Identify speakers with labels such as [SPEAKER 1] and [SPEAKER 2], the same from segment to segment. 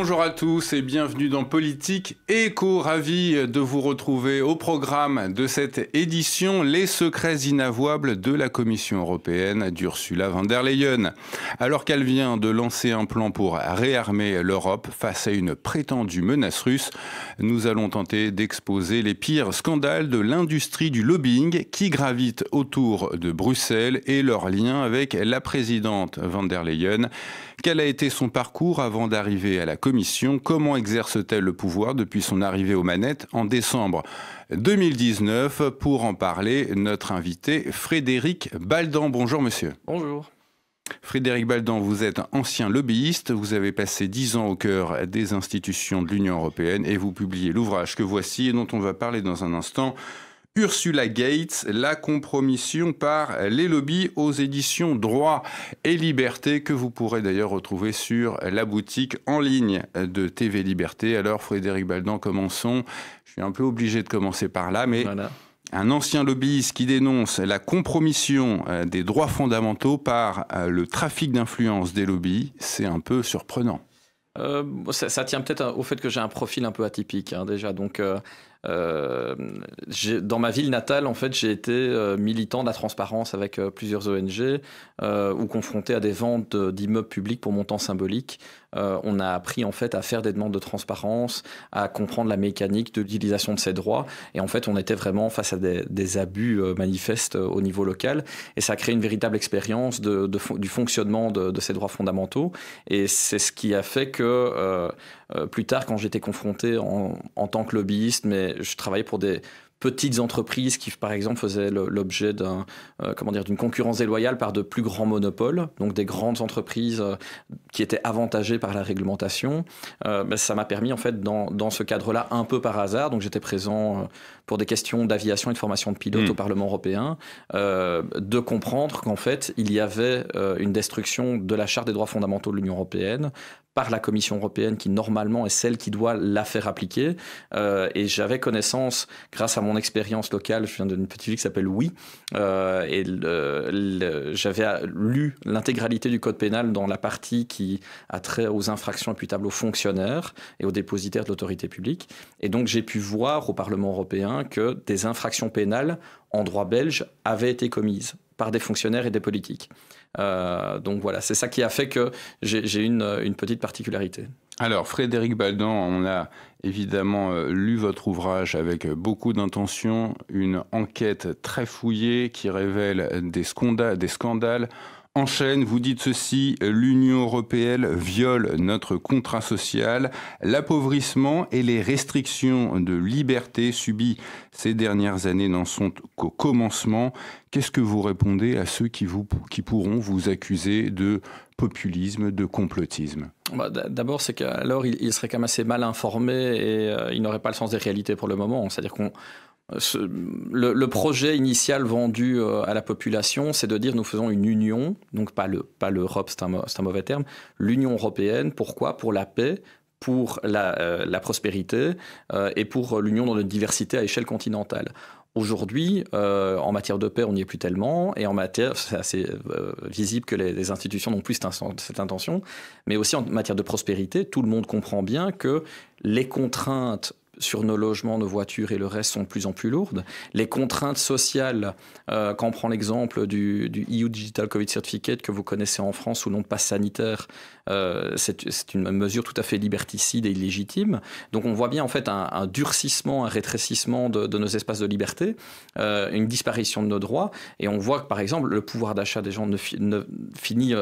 [SPEAKER 1] Bonjour à tous et bienvenue dans Politique Éco. Ravi de vous retrouver au programme de cette édition Les secrets inavouables de la Commission européenne d'Ursula von der Leyen. Alors qu'elle vient de lancer un plan pour réarmer l'Europe face à une prétendue menace russe, nous allons tenter d'exposer les pires scandales de l'industrie du lobbying qui gravitent autour de Bruxelles et leur lien avec la présidente von der Leyen. Quel a été son parcours avant d'arriver à la Commission? Comment exerce-t-elle le pouvoir depuis son arrivée aux manettes en décembre 2019? Pour en parler, notre invité Frédéric Baldan. Bonjour monsieur.
[SPEAKER 2] Bonjour.
[SPEAKER 1] Frédéric Baldan, vous êtes ancien lobbyiste, vous avez passé 10 ans au cœur des institutions de l'Union européenne et vous publiez l'ouvrage que voici et dont on va parler dans un instant. Ursula Gates, la compromission par les lobbies, aux éditions Droit et Liberté, que vous pourrez d'ailleurs retrouver sur la boutique en ligne de TV Liberté. Alors Frédéric Baldan, commençons. Je suis un peu obligé de commencer par là, mais voilà. Un ancien lobbyiste qui dénonce la compromission des droits fondamentaux par le trafic d'influence des lobbies, c'est un peu surprenant.
[SPEAKER 2] Ça tient peut-être au fait que j'ai un profil un peu atypique déjà, donc dans ma ville natale, en fait, j'ai été militant de la transparence avec plusieurs ONG ou confronté à des ventes d'immeubles publics pour montant symbolique. On a appris en fait à faire des demandes de transparence, à comprendre la mécanique de l'utilisation de ces droits. Et en fait, on était vraiment face à des abus manifestes au niveau local. Et ça a créé une véritable expérience du fonctionnement de ces droits fondamentaux. Et c'est ce qui a fait que plus tard, quand j'étais confronté en tant que lobbyiste, mais je travaillais pour des petites entreprises qui, par exemple, faisaient l'objet d'une concurrence déloyale par de plus grands monopoles, donc des grandes entreprises qui étaient avantagées par la réglementation. Ça m'a permis, en fait, dans ce cadre-là, un peu par hasard, donc j'étais présent pour des questions d'aviation et de formation de pilotes au Parlement européen, de comprendre qu'en fait, il y avait une destruction de la Charte des droits fondamentaux de l'Union européenne par la Commission européenne qui, normalement, est celle qui doit la faire appliquer. Et j'avais connaissance, grâce à mon expérience locale, je viens d'une petite ville qui s'appelle Oui, et j'avais lu l'intégralité du code pénal dans la partie qui a trait aux infractions imputables aux fonctionnaires et aux dépositaires de l'autorité publique. Et donc, j'ai pu voir au Parlement européen que des infractions pénales en droit belge avaient été commises par des fonctionnaires et des politiques. Donc voilà, c'est ça qui a fait que j'ai une petite particularité.
[SPEAKER 1] Alors Frédéric Baldan, on a évidemment lu votre ouvrage avec beaucoup d'intention, une enquête très fouillée qui révèle des scandales. En chaîne, vous dites ceci: l'Union européenne viole notre contrat social, l'appauvrissement et les restrictions de liberté subies ces dernières années n'en sont qu'au commencement. Qu'est-ce que vous répondez à ceux qui pourront vous accuser de populisme, de complotisme?
[SPEAKER 2] D'abord, c'est qu'alors il serait quand même assez mal informé et il n'aurait pas le sens des réalités pour le moment. C'est-à-dire le projet initial vendu à la population, c'est de dire nous faisons une union, donc pas l'Europe, c'est un mauvais terme, l'Union européenne. Pourquoi? Pour la paix, pour la prospérité et pour l'union dans notre diversité à échelle continentale. Aujourd'hui, en matière de paix, on n'y est plus tellement, et en matière, c'est assez visible que les institutions n'ont plus cette intention, mais aussi en matière de prospérité, tout le monde comprend bien que les contraintes sur nos logements, nos voitures et le reste sont de plus en plus lourdes. Les contraintes sociales, quand on prend l'exemple du EU Digital Covid Certificate que vous connaissez en France sous le nom de passe sanitaire, c'est une mesure tout à fait liberticide et illégitime. Donc on voit bien en fait un durcissement, un rétrécissement de nos espaces de liberté, une disparition de nos droits. Et on voit que par exemple le pouvoir d'achat des gens finit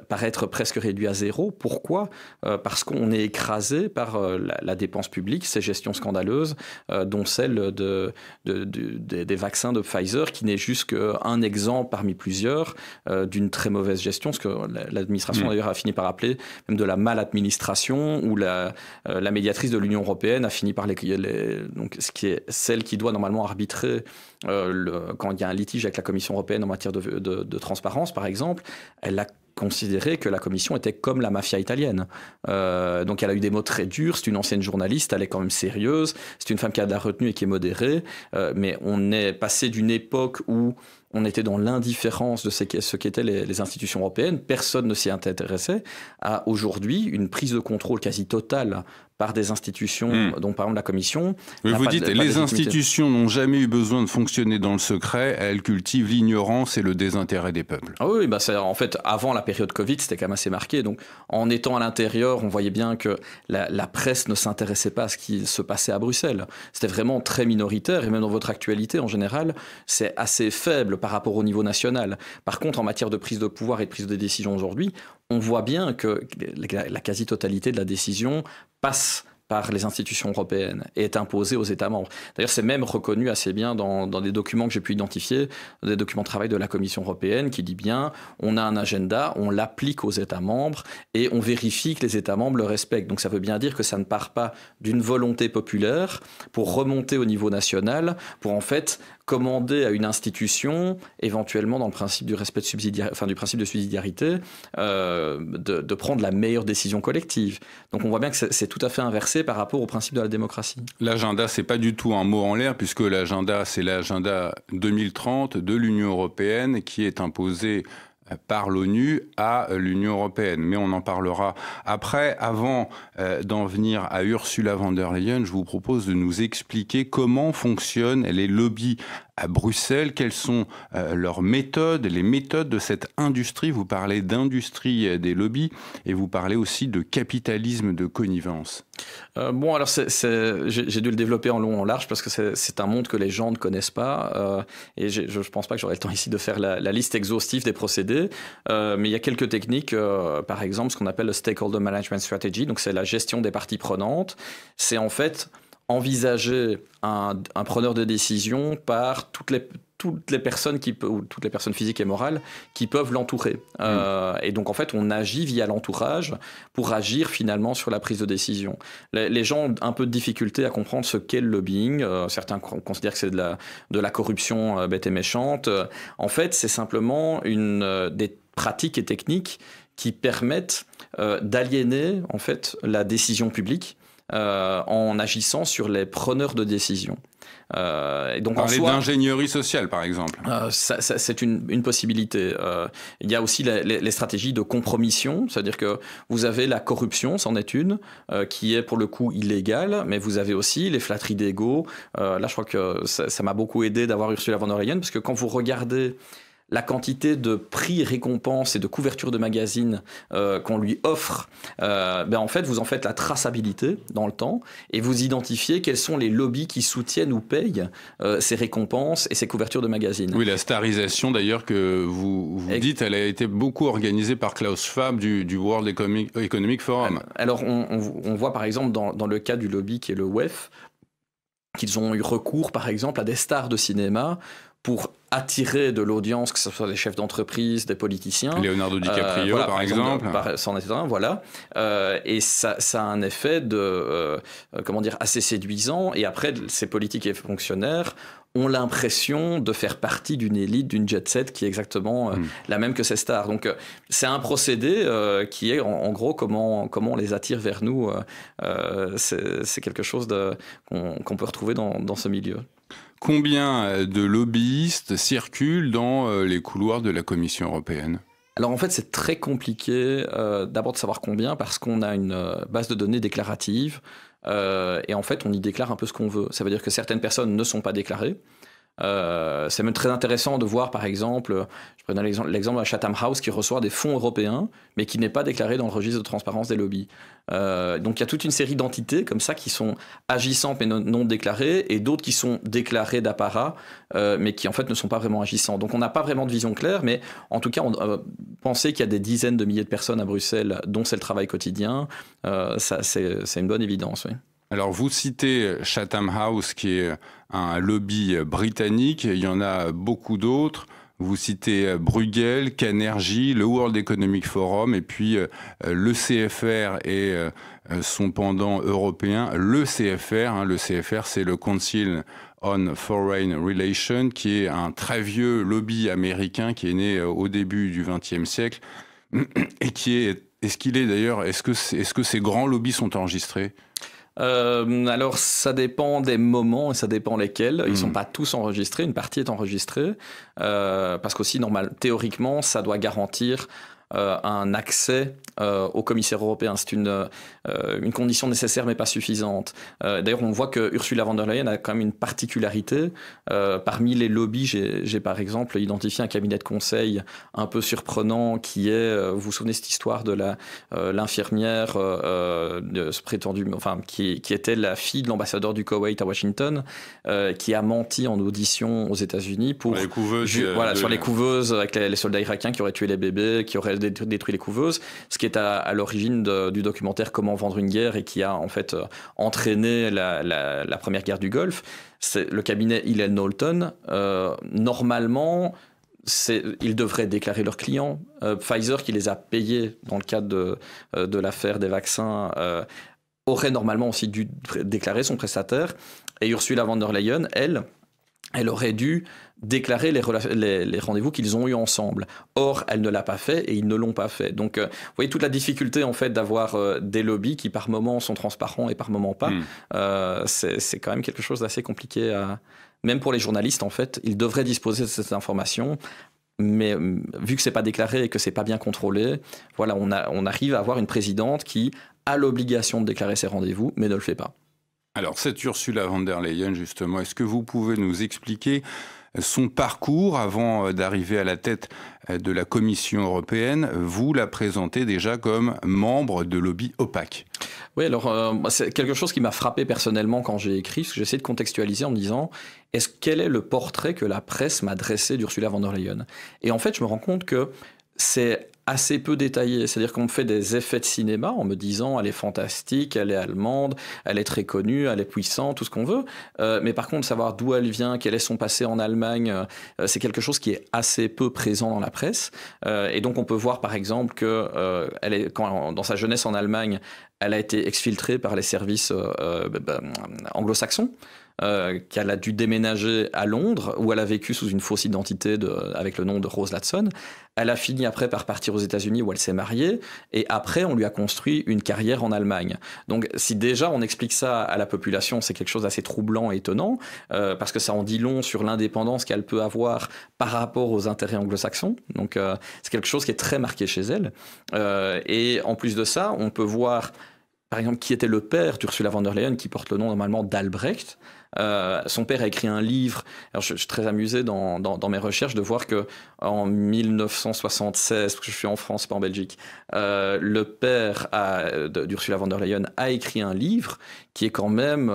[SPEAKER 2] par être presque réduit à zéro. Pourquoi? Parce qu'on est écrasé par la dépense publique, ces gestions scandaleuses, dont celle des vaccins de Pfizer, qui n'est juste qu'un exemple parmi plusieurs d'une très mauvaise gestion, ce que l'administration d'ailleurs a fini par appeler même de la maladministration, où la médiatrice de l'Union européenne a fini par donc ce qui est celle qui doit normalement arbitrer quand il y a un litige avec la Commission européenne en matière de transparence, par exemple, elle a considéré que la Commission était comme la mafia italienne. Donc elle a eu des mots très durs, c'est une ancienne journaliste, elle est quand même sérieuse, c'est une femme qui a de la retenue et qui est modérée, mais on est passé d'une époque où on était dans l'indifférence de ce qu'étaient les institutions européennes, personne ne s'y intéressait, à aujourd'hui une prise de contrôle quasi totale par des institutions, dont par exemple la Commission.
[SPEAKER 1] Mais vous dites, les institutions n'ont jamais eu besoin de fonctionner dans le secret, elles cultivent l'ignorance et le désintérêt des peuples.
[SPEAKER 2] Ah oui, en fait, avant la période Covid, c'était quand même assez marqué. Donc, en étant à l'intérieur, on voyait bien que la presse ne s'intéressait pas à ce qui se passait à Bruxelles. C'était vraiment très minoritaire, et même dans votre actualité, en général, c'est assez faible par rapport au niveau national. Par contre, en matière de prise de pouvoir et de prise de décision aujourd'hui, on voit bien que la quasi-totalité de la décision passe par les institutions européennes et est imposée aux États membres. D'ailleurs, c'est même reconnu assez bien dans des documents que j'ai pu identifier, des documents de travail de la Commission européenne qui dit bien, on a un agenda, on l'applique aux États membres et on vérifie que les États membres le respectent. Donc ça veut bien dire que ça ne part pas d'une volonté populaire pour remonter au niveau national, pour en fait commander à une institution, éventuellement dans le principe du respect de du principe de subsidiarité, de prendre la meilleure décision collective. Donc on voit bien que c'est tout à fait inversé par rapport au principe de la démocratie.
[SPEAKER 1] L'agenda, c'est pas du tout un mot en l'air, puisque l'agenda, c'est l'agenda 2030 de l'Union européenne qui est imposé par l'ONU à l'Union européenne. Mais on en parlera après. Avant d'en venir à Ursula von der Leyen, je vous propose de nous expliquer comment fonctionnent les lobbies à Bruxelles, quelles sont leurs méthodes, les méthodes de cette industrie. Vous parlez d'industrie des lobbies et vous parlez aussi de capitalisme de connivence.
[SPEAKER 2] Alors j'ai dû le développer en long et en large parce que c'est un monde que les gens ne connaissent pas et je ne pense pas que j'aurai le temps ici de faire la liste exhaustive des procédés, mais il y a quelques techniques, par exemple ce qu'on appelle le Stakeholder Management Strategy, donc c'est la gestion des parties prenantes. C'est en fait envisager un preneur de décision par toutes les personnes ou toutes les personnes physiques et morales qui peuvent l'entourer. Et donc, en fait, on agit via l'entourage pour agir finalement sur la prise de décision. Les gens ont un peu de difficulté à comprendre ce qu'est le lobbying. Certains considèrent que c'est de la corruption bête et méchante. En fait, c'est simplement des pratiques et techniques qui permettent d'aliéner en fait la décision publique en agissant sur les preneurs de décision. Et donc
[SPEAKER 1] parler d'ingénierie sociale, par exemple.
[SPEAKER 2] C'est une possibilité. Il y a aussi les stratégies de compromission, c'est-à-dire que vous avez la corruption, c'en est une, qui est pour le coup illégale, mais vous avez aussi les flatteries d'ego. Là, je crois que ça m'a beaucoup aidé d'avoir Ursula von der Leyen, parce que quand vous regardez la quantité de prix, récompenses et de couvertures de magazines qu'on lui offre, en fait, vous en faites la traçabilité dans le temps et vous identifiez quels sont les lobbies qui soutiennent ou payent ces récompenses et ces couvertures de magazines.
[SPEAKER 1] Oui, la starisation d'ailleurs que vous dites, elle a été beaucoup organisée par Klaus Schwab du World Economic Forum.
[SPEAKER 2] Alors, on voit par exemple dans le cas du lobby qui est le WEF, qu'ils ont eu recours par exemple à des stars de cinéma pour attirer de l'audience, que ce soit des chefs d'entreprise, des politiciens.
[SPEAKER 1] Leonardo DiCaprio, par exemple.
[SPEAKER 2] C'en est un, voilà. Et ça a un effet assez séduisant. Et après, ces politiques et fonctionnaires ont l'impression de faire partie d'une élite, d'une jet set qui est exactement la même que ces stars. Donc, c'est un procédé qui est, en gros, comment on les attire vers nous. C'est quelque chose qu'on peut retrouver dans ce milieu.
[SPEAKER 1] Combien de lobbyistes circulent dans les couloirs de la Commission européenne ?
[SPEAKER 2] Alors en fait, c'est très compliqué d'abord de savoir combien, parce qu'on a une base de données déclarative et en fait, on y déclare un peu ce qu'on veut. Ça veut dire que certaines personnes ne sont pas déclarées. C'est même très intéressant de voir, par exemple, je prends l'exemple de Chatham House qui reçoit des fonds européens, mais qui n'est pas déclaré dans le registre de transparence des lobbies. Donc il y a toute une série d'entités comme ça qui sont agissantes mais non déclarées, et d'autres qui sont déclarées d'apparat, mais qui en fait ne sont pas vraiment agissants. Donc on n'a pas vraiment de vision claire, mais en tout cas, penser qu'il y a des dizaines de milliers de personnes à Bruxelles dont c'est le travail quotidien, c'est une bonne évidence, oui.
[SPEAKER 1] Alors, vous citez Chatham House, qui est un lobby britannique. Il y en a beaucoup d'autres. Vous citez Bruegel, Carnegie, le World Economic Forum, et puis le CFR et son pendant européen, le CFR. Le CFR, c'est le Council on Foreign Relations, qui est un très vieux lobby américain qui est né au début du XXe siècle, Et est-ce que ces grands lobbies sont enregistrés ?
[SPEAKER 2] Alors, ça dépend des moments et ça dépend lesquels. Ils ne sont pas tous enregistrés, une partie est enregistrée, parce qu'aussi, théoriquement, ça doit garantir un accès au commissaire européen. C'est une condition nécessaire mais pas suffisante. D'ailleurs, on voit que Ursula von der Leyen a quand même une particularité. Parmi les lobbies, j'ai par exemple identifié un cabinet de conseil un peu surprenant qui est, vous vous souvenez de cette histoire de l'infirmière qui était la fille de l'ambassadeur du Koweït à Washington, qui a menti en audition aux États-Unis pour
[SPEAKER 1] les couveuses,
[SPEAKER 2] sur les couveuses avec les soldats irakiens qui auraient tué les bébés, qui auraient détruit les couveuses, ce qui est à l'origine du documentaire Comment vendre une guerre et qui a en fait entraîné la première guerre du Golfe. C'est le cabinet Hillel Knowlton. Normalement, ils devraient déclarer leurs clients. Pfizer, qui les a payés dans le cadre de l'affaire des vaccins, aurait normalement aussi dû déclarer son prestataire. Et Ursula von der Leyen, elle aurait dû déclarer les rendez-vous qu'ils ont eus ensemble. Or, elle ne l'a pas fait et ils ne l'ont pas fait. Donc, vous voyez toute la difficulté en fait d'avoir des lobbies qui par moments sont transparents et par moments pas. C'est quand même quelque chose d'assez compliqué. Même pour les journalistes, en fait, ils devraient disposer de cette information. Mais vu que c'est pas déclaré et que c'est pas bien contrôlé, voilà, on arrive à avoir une présidente qui a l'obligation de déclarer ses rendez-vous, mais ne le fait pas.
[SPEAKER 1] Alors, cette Ursula von der Leyen, justement, est-ce que vous pouvez nous expliquer son parcours avant d'arriver à la tête de la Commission européenne? Vous la présentez déjà comme membre de lobby opaque.
[SPEAKER 2] Oui, alors c'est quelque chose qui m'a frappé personnellement quand j'ai écrit, parce que j'essaie de contextualiser en me disant quel est le portrait que la presse m'a dressé d'Ursula von der Leyen? Et en fait, je me rends compte que c'est assez peu détaillé. C'est-à-dire qu'on me fait des effets de cinéma en me disant elle est fantastique, elle est allemande, elle est très connue, elle est puissante, tout ce qu'on veut. Mais par contre, savoir d'où elle vient, quel est son passé en Allemagne, c'est quelque chose qui est assez peu présent dans la presse. Et donc, on peut voir par exemple que dans sa jeunesse en Allemagne, elle a été exfiltrée par les services anglo-saxons. Qu'elle a dû déménager à Londres, où elle a vécu sous une fausse identité avec le nom de Rose Ladson. Elle a fini après par partir aux États-Unis où elle s'est mariée, et après on lui a construit une carrière en Allemagne. Donc si déjà on explique ça à la population, c'est quelque chose d'assez troublant et étonnant, parce que ça en dit long sur l'indépendance qu'elle peut avoir par rapport aux intérêts anglo-saxons. Donc c'est quelque chose qui est très marqué chez elle. Et en plus de ça, on peut voir par exemple qui était le père d'Ursula von der Leyen, qui porte le nom normalement d'Albrecht. Son père a écrit un livre. Alors je suis très amusé dans mes recherches de voir que en 1976, parce que je suis en France, pas en Belgique, le père d'Ursula von der Leyen a écrit un livre qui est quand même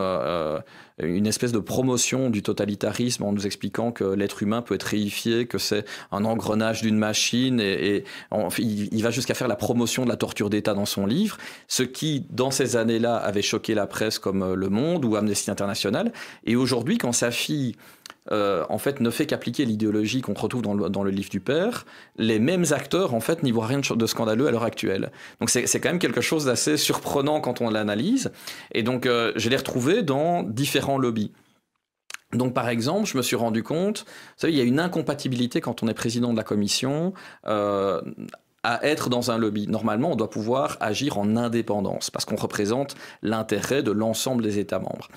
[SPEAKER 2] une espèce de promotion du totalitarisme en nous expliquant que l'être humain peut être réifié, que c'est un engrenage d'une machine il va jusqu'à faire la promotion de la torture d'État dans son livre, ce qui, dans ces années-là, avait choqué la presse comme Le Monde ou Amnesty International. Et aujourd'hui, quand sa fille en fait, ne fait qu'appliquer l'idéologie qu'on retrouve dans le livre du père, les mêmes acteurs, en fait, n'y voient rien de scandaleux à l'heure actuelle. Donc c'est quand même quelque chose d'assez surprenant quand on l'analyse. Et donc, je l'ai retrouvé dans différents lobbies. Donc, par exemple, je me suis rendu compte, vous savez, il y a une incompatibilité quand on est président de la commission à être dans un lobby. Normalement, on doit pouvoir agir en indépendance parce qu'on représente l'intérêt de l'ensemble des États membres.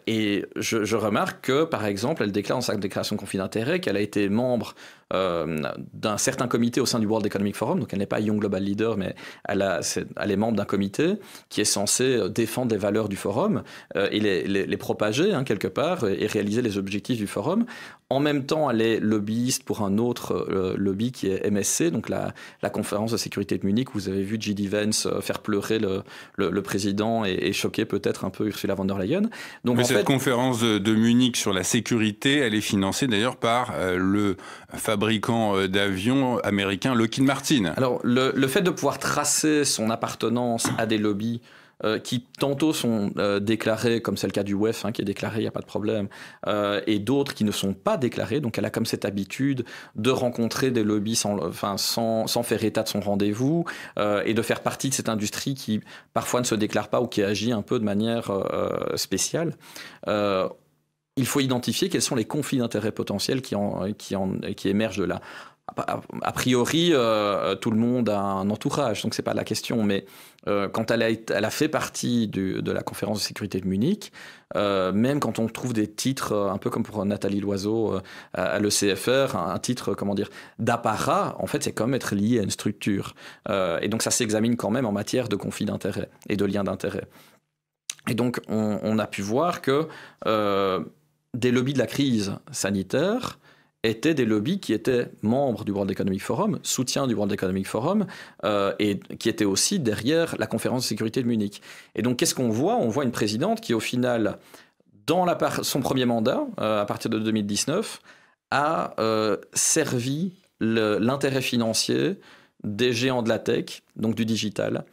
[SPEAKER 2] Et je remarque que, par exemple, elle déclare dans sa déclaration de conflit d'intérêt qu'elle a été membre d'un certain comité au sein du World Economic Forum, donc elle n'est pas Young Global Leader, mais elle est membre d'un comité qui est censé défendre les valeurs du forum et les propager quelque part et réaliser les objectifs du forum. En même temps, elle est lobbyiste pour un autre lobby qui est MSC, donc la conférence de sécurité de Munich, où vous avez vu J.D. Vance faire pleurer le président et choquer peut-être un peu Ursula von der Leyen. Donc,
[SPEAKER 1] mais cette conférence de Munich sur la sécurité, elle est financée d'ailleurs par le fabricant d'avions américain Lockheed Martin.
[SPEAKER 2] Alors, le fait de pouvoir tracer son appartenance à des lobbies qui tantôt sont déclarés, comme c'est le cas du WEF, qui est déclaré, il n'y a pas de problème, et d'autres qui ne sont pas déclarés. Donc elle a comme cette habitude de rencontrer des lobbies sans faire état de son rendez-vous, et de faire partie de cette industrie qui parfois ne se déclare pas ou qui agit un peu de manière spéciale. Il faut identifier quels sont les conflits d'intérêts potentiels qui émergent de là. A priori, tout le monde a un entourage, donc c'est pas la question. Mais quand elle a fait partie de la conférence de sécurité de Munich, même quand on trouve des titres, un peu comme pour Nathalie Loiseau à l'ECFR, un titre, comment dire, d'apparat, en fait, c'est quand même être lié à une structure. Et donc ça s'examine quand même en matière de conflit d'intérêts et de liens d'intérêts. Et donc on a pu voir que des lobbies de la crise sanitaire étaient des lobbies qui étaient membres du World Economic Forum, soutiens du World Economic Forum, et qui étaient aussi derrière la conférence de sécurité de Munich. Et donc, qu'est-ce qu'on voit ? On voit une présidente qui, au final, dans son premier mandat, à partir de 2019, a servi l'intérêt financier des géants de la tech, donc du digital,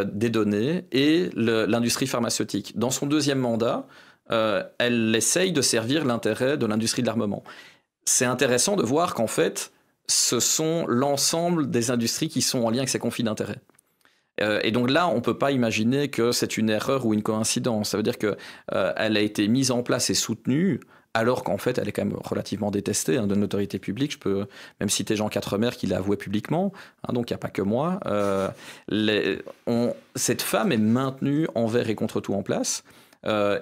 [SPEAKER 2] des données, et l'industrie pharmaceutique. Dans son deuxième mandat, elle essaye de servir l'intérêt de l'industrie de l'armement. C'est intéressant de voir qu'en fait, ce sont l'ensemble des industries qui sont en lien avec ces conflits d'intérêts. Et donc là, on ne peut pas imaginer que c'est une erreur ou une coïncidence. Ça veut dire qu'elle a été mise en place et soutenue, alors qu'en fait, elle est quand même relativement détestée de l'autorité publique. Je peux même citer Jean Quatremer qui l'a avoué publiquement, donc il n'y a pas que moi. Cette femme est maintenue envers et contre tout en place.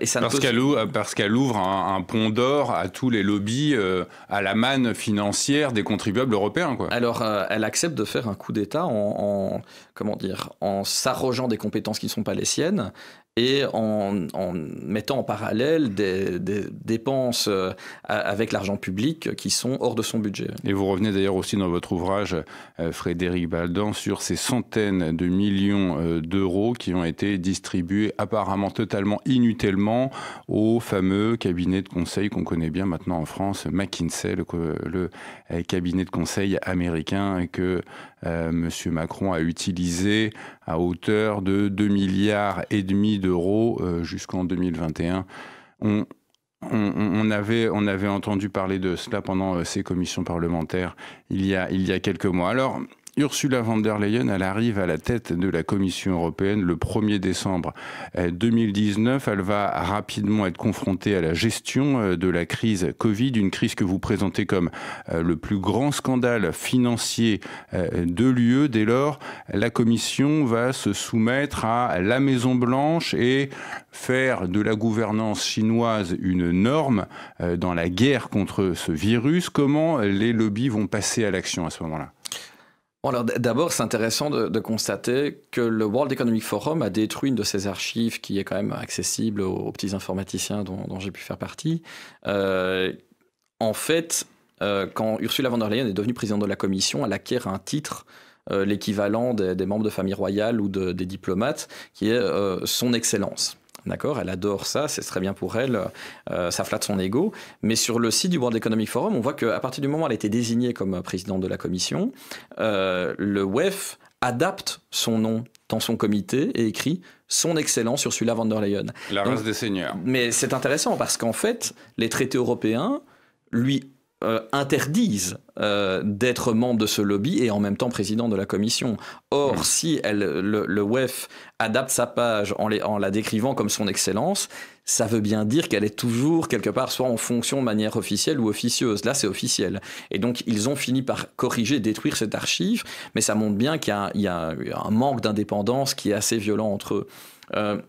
[SPEAKER 2] Et ça
[SPEAKER 1] parce qu'elle ouvre un pont d'or à tous les lobbies, à la manne financière des contribuables européens, quoi.
[SPEAKER 2] Alors, elle accepte de faire un coup d'État en s'arrogeant des compétences qui ne sont pas les siennes et en mettant en parallèle des dépenses avec l'argent public qui sont hors de son budget.
[SPEAKER 1] Et vous revenez d'ailleurs aussi dans votre ouvrage, Frédéric Baldan, sur ces centaines de millions d'euros qui ont été distribués apparemment totalement inutilement au fameux cabinet de conseil qu'on connaît bien maintenant en France, McKinsey, le cabinet de conseil américain que M. Macron a utilisé à hauteur de 2,5 milliards d'euros jusqu'en 2021. On avait entendu parler de cela pendant ces commissions parlementaires il y a quelques mois. Alors, Ursula von der Leyen, elle arrive à la tête de la Commission européenne le 1er décembre 2019. Elle va rapidement être confrontée à la gestion de la crise Covid, une crise que vous présentez comme le plus grand scandale financier de l'UE. Dès lors, la Commission va se soumettre à la Maison-Blanche et faire de la gouvernance chinoise une norme dans la guerre contre ce virus. Comment les lobbies vont passer à l'action à ce moment-là ?
[SPEAKER 2] Bon, alors d'abord, c'est intéressant de constater que le World Economic Forum a détruit une de ses archives qui est quand même accessible aux petits informaticiens dont j'ai pu faire partie. En fait, quand Ursula von der Leyen est devenue présidente de la Commission, elle acquiert un titre, l'équivalent des membres de famille royale ou des diplomates, qui est son Excellence. D'accord, elle adore ça, c'est très bien pour elle, ça flatte son ego. Mais sur le site du World Economic Forum, on voit qu'à partir du moment où elle a été désignée comme présidente de la commission, le WEF adapte son nom dans son comité et écrit « Son Excellence Ursula von der Leyen ».
[SPEAKER 1] La race des seigneurs.
[SPEAKER 2] Mais c'est intéressant parce qu'en fait, les traités européens lui interdisent d'être membre de ce lobby et en même temps président de la commission. Or, si le WEF adapte sa page en la décrivant comme son excellence, ça veut bien dire qu'elle est toujours quelque part soit en fonction de manière officielle ou officieuse. Là, c'est officiel. Et donc, ils ont fini par corriger, détruire cette archive, mais ça montre bien qu'il y a un manque d'indépendance qui est assez violent entre eux.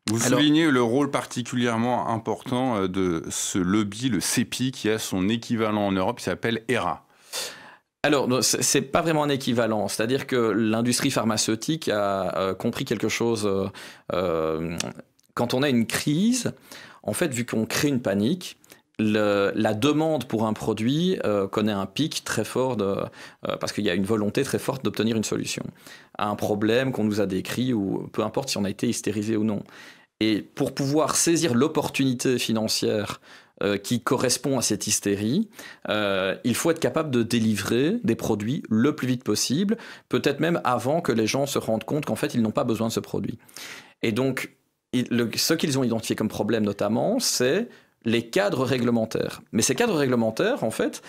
[SPEAKER 1] Vous soulignez le rôle particulièrement important de ce lobby, le CEPI, qui a son équivalent en Europe, qui s'appelle HERA.
[SPEAKER 2] Alors, c'est pas vraiment un équivalent. C'est-à-dire que l'industrie pharmaceutique a compris quelque chose. Quand on a une crise, en fait, vu qu'on crée une panique, la demande pour un produit connaît un pic très fort parce qu'il y a une volonté très forte d'obtenir une solution à un problème qu'on nous a décrit ou peu importe si on a été hystérisé ou non. Et pour pouvoir saisir l'opportunité financière qui correspond à cette hystérie, il faut être capable de délivrer des produits le plus vite possible, peut-être même avant que les gens se rendent compte qu'en fait, ils n'ont pas besoin de ce produit. Et donc, ce qu'ils ont identifié comme problème notamment, c'est les cadres réglementaires. Mais ces cadres réglementaires, en fait,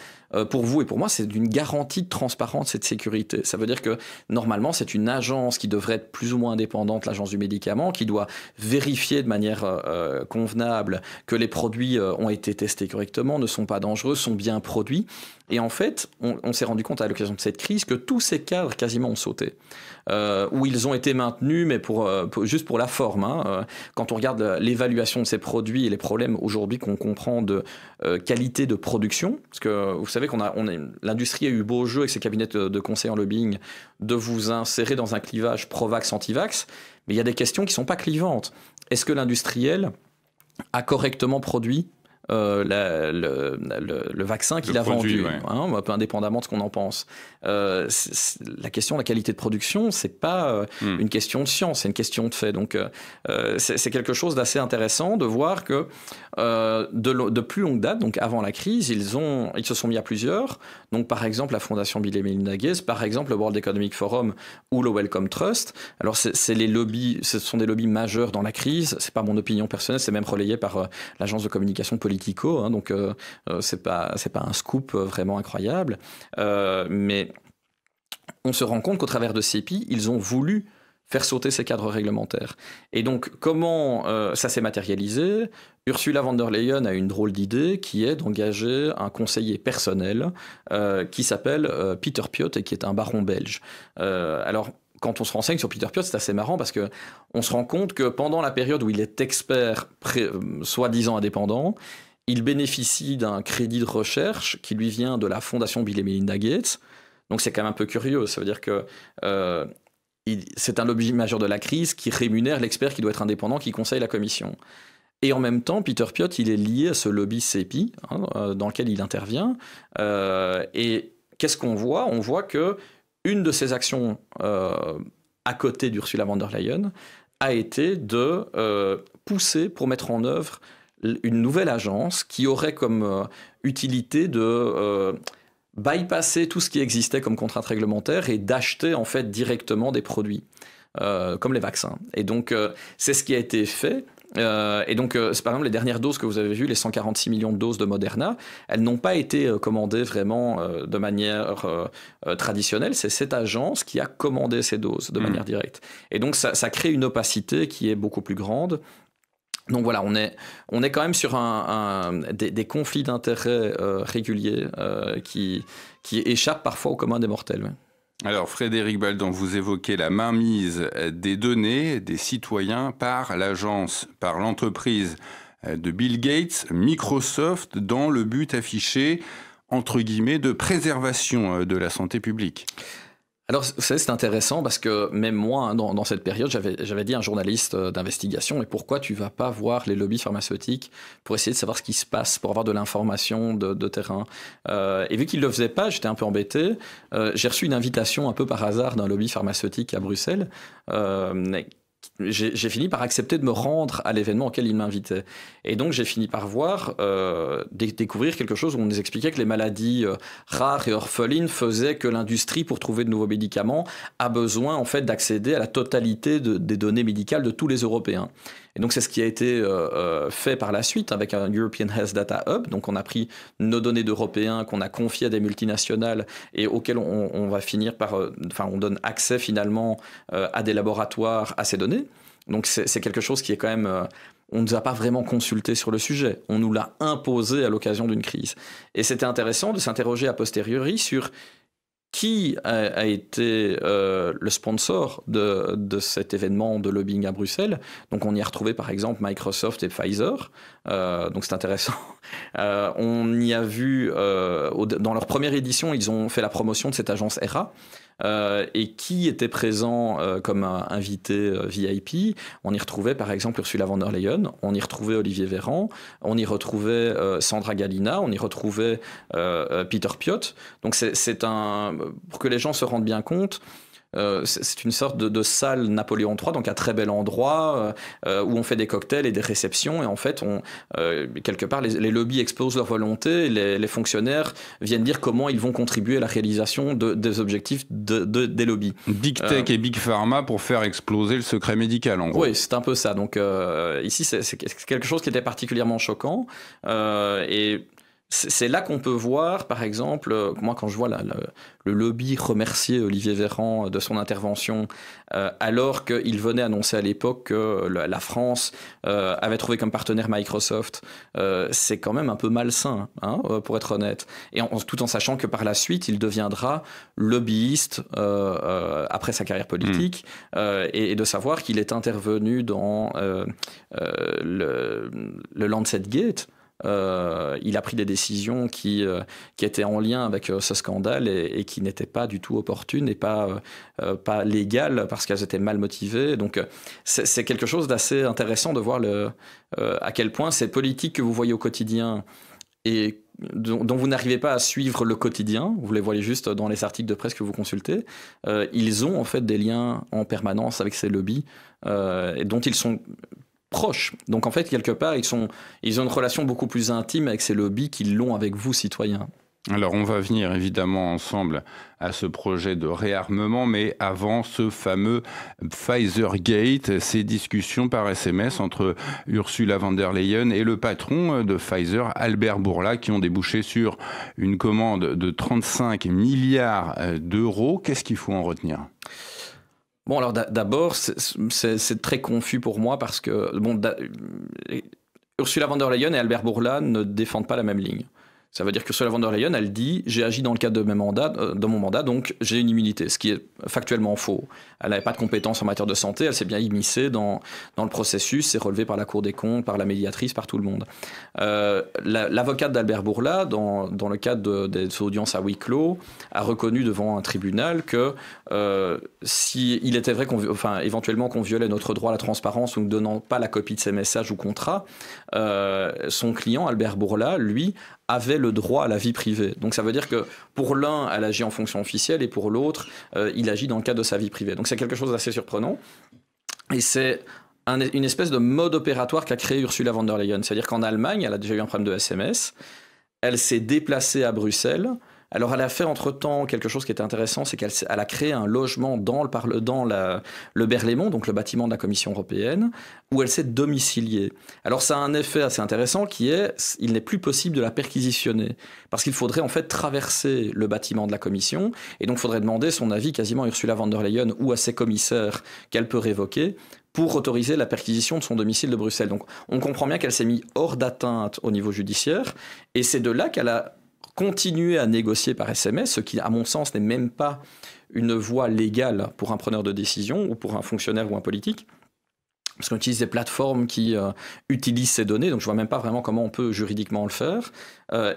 [SPEAKER 2] pour vous et pour moi, c'est d'une garantie de transparence et de sécurité. Ça veut dire que normalement, c'est une agence qui devrait être plus ou moins indépendante, l'agence du médicament, qui doit vérifier de manière convenable que les produits ont été testés correctement, ne sont pas dangereux, sont bien produits. Et en fait, on s'est rendu compte à l'occasion de cette crise que tous ces cadres quasiment ont sauté. Où ils ont été maintenus, mais juste pour la forme. Quand on regarde l'évaluation de ces produits et les problèmes aujourd'hui qu'on comprend de qualité de production, parce que vous savez l'industrie a eu beau jeu avec ses cabinets de conseil en lobbying de vous insérer dans un clivage pro-vax, anti-vax, mais il y a des questions qui ne sont pas clivantes. Est-ce que l'industriel a correctement produit le vaccin qu'il a vendu,
[SPEAKER 1] ouais.
[SPEAKER 2] Un peu indépendamment de ce qu'on en pense. La question de la qualité de production, c'est pas une question de science, c'est une question de fait. Donc c'est quelque chose d'assez intéressant de voir que de plus longue date, donc avant la crise, ils se sont mis à plusieurs. Donc par exemple la Fondation Bill et Melinda Gates, par exemple le World Economic Forum ou le Wellcome Trust. Alors c'est les lobbies, ce sont des lobbies majeurs dans la crise. C'est pas mon opinion personnelle, c'est même relayé par l'agence de communication politique. Donc c'est pas un scoop vraiment incroyable, mais on se rend compte qu'au travers de CEPI, ils ont voulu faire sauter ces cadres réglementaires. Et donc comment ça s'est matérialisé? Ursula von der Leyen a une drôle d'idée qui est d'engager un conseiller personnel qui s'appelle Peter Piot et qui est un baron belge. Alors quand on se renseigne sur Peter Piot, c'est assez marrant parce qu'on se rend compte que pendant la période où il est expert soi-disant indépendant, il bénéficie d'un crédit de recherche qui lui vient de la fondation Bill et Melinda Gates. Donc c'est quand même un peu curieux. Ça veut dire que c'est un lobby majeur de la crise qui rémunère l'expert qui doit être indépendant, qui conseille la commission. Et en même temps, Peter Piot, il est lié à ce lobby CEPI, dans lequel il intervient. Et qu'est-ce qu'on voit? On voit que une de ses actions à côté d'Ursula von der Leyen a été de pousser pour mettre en œuvre une nouvelle agence qui aurait comme utilité de bypasser tout ce qui existait comme contrainte réglementaire et d'acheter en fait directement des produits comme les vaccins. Et donc c'est ce qui a été fait. Et donc, c'est par exemple les dernières doses que vous avez vues, les 146 millions de doses de Moderna, elles n'ont pas été commandées vraiment de manière traditionnelle. C'est cette agence qui a commandé ces doses de manière directe. Et donc, ça crée une opacité qui est beaucoup plus grande. Donc voilà, on est quand même sur des conflits d'intérêts réguliers qui échappent parfois au commun des mortels. Ouais.
[SPEAKER 1] Alors Frédéric Baldan, vous évoquez la mainmise des données des citoyens par l'entreprise de Bill Gates, Microsoft, dans le but affiché, entre guillemets, de préservation de la santé publique.
[SPEAKER 2] Alors, vous savez, c'est intéressant parce que même moi, dans cette période, j'avais dit à un journaliste d'investigation, mais pourquoi tu vas pas voir les lobbies pharmaceutiques pour essayer de savoir ce qui se passe, pour avoir de l'information de terrain? Et vu qu'il le faisait pas, j'étais un peu embêté. J'ai reçu une invitation un peu par hasard d'un lobby pharmaceutique à Bruxelles. J'ai fini par accepter de me rendre à l'événement auquel il m'invitait. Et donc, j'ai fini par découvrir quelque chose où on nous expliquait que les maladies rares et orphelines faisaient que l'industrie, pour trouver de nouveaux médicaments, a besoin en fait d'accéder à la totalité des données médicales de tous les Européens. Et donc, c'est ce qui a été fait par la suite avec un European Health Data Hub. Donc, on a pris nos données d'Européens qu'on a confiées à des multinationales et auxquelles on va finir par... on donne accès finalement à des laboratoires à ces données. Donc, c'est quelque chose qui est quand même... on ne nous a pas vraiment consulté sur le sujet. On nous l'a imposé à l'occasion d'une crise. Et c'était intéressant de s'interroger a posteriori sur... qui a été le sponsor de cet événement de lobbying à Bruxelles. Donc on y a retrouvé par exemple Microsoft et Pfizer. Donc c'est intéressant. On y a vu, dans leur première édition, ils ont fait la promotion de cette agence ERA. Et qui était présent comme invité VIP. On y retrouvait par exemple Ursula von der Leyen, on y retrouvait Olivier Véran, on y retrouvait Sandra Gallina, on y retrouvait Peter Piot. Donc c'est pour que les gens se rendent bien compte, C'est une sorte de salle Napoléon III, donc un très bel endroit où on fait des cocktails et des réceptions. Et en fait, quelque part, les lobbies exposent leur volonté. Les fonctionnaires viennent dire comment ils vont contribuer à la réalisation des objectifs des lobbies.
[SPEAKER 1] Big Tech et Big Pharma pour faire exploser le secret médical, en gros.
[SPEAKER 2] Oui, c'est un peu ça. Donc ici, c'est quelque chose qui était particulièrement choquant. Et c'est là qu'on peut voir, par exemple, moi quand je vois le lobby remercier Olivier Véran de son intervention, alors qu'il venait annoncer à l'époque que la France avait trouvé comme partenaire Microsoft, c'est quand même un peu malsain, hein, pour être honnête. Et tout en sachant que par la suite, il deviendra lobbyiste après sa carrière politique, et de savoir qu'il est intervenu dans le Lancet Gate. Il a pris des décisions qui étaient en lien avec ce scandale et qui n'étaient pas du tout opportunes et pas légales parce qu'elles étaient mal motivées. Donc c'est quelque chose d'assez intéressant de voir à quel point ces politiques que vous voyez au quotidien et dont vous n'arrivez pas à suivre le quotidien, vous les voyez juste dans les articles de presse que vous consultez, ils ont en fait des liens en permanence avec ces lobbies et dont ils sont proches. Donc en fait, quelque part, ils ont une relation beaucoup plus intime avec ces lobbies qu'ils l'ont avec vous, citoyens.
[SPEAKER 1] Alors on va venir évidemment ensemble à ce projet de réarmement, mais avant ce fameux Pfizer-Gate, ces discussions par SMS entre Ursula von der Leyen et le patron de Pfizer, Albert Bourla, qui ont débouché sur une commande de 35 milliards d'euros. Qu'est-ce qu'il faut en retenir ?
[SPEAKER 2] Bon, alors d'abord, c'est très confus pour moi parce que Ursula von der Leyen et Albert Bourla ne défendent pas la même ligne. Ça veut dire qu'Ursula von der Leyen, elle dit « j'ai agi dans le cadre de mon mandat, donc j'ai une immunité », ce qui est factuellement faux. Elle n'avait pas de compétences en matière de santé, elle s'est bien immiscée dans le processus, c'est relevé par la Cour des comptes, par la médiatrice, par tout le monde. L'avocate d'Albert Bourla, dans le cadre des audiences à huis clos, a reconnu devant un tribunal que s'il était vrai éventuellement qu'on violait notre droit à la transparence ou ne donnant pas la copie de ses messages ou contrats, son client, Albert Bourla, lui, avait le droit à la vie privée. Donc ça veut dire que pour l'un, elle agit en fonction officielle et pour l'autre, il agit dans le cadre de sa vie privée. Donc c'est quelque chose d'assez surprenant. Et c'est une espèce de mode opératoire qu'a créé Ursula von der Leyen. C'est-à-dire qu'en Allemagne, elle a déjà eu un problème de SMS. Elle s'est déplacée à Bruxelles. Alors elle a fait entre-temps quelque chose qui était intéressant, c'est qu'elle a créé un logement dans le Berlaymont, donc le bâtiment de la Commission européenne, où elle s'est domiciliée. Alors ça a un effet assez intéressant qui est, il n'est plus possible de la perquisitionner, parce qu'il faudrait en fait traverser le bâtiment de la Commission, et donc il faudrait demander son avis quasiment à Ursula von der Leyen ou à ses commissaires qu'elle peut révoquer, pour autoriser la perquisition de son domicile de Bruxelles. Donc on comprend bien qu'elle s'est mise hors d'atteinte au niveau judiciaire, et c'est de là qu'elle a continuer à négocier par SMS, ce qui, à mon sens, n'est même pas une voie légale pour un preneur de décision ou pour un fonctionnaire ou un politique, parce qu'on utilise des plateformes qui utilisent ces données, donc je ne vois même pas vraiment comment on peut juridiquement le faire.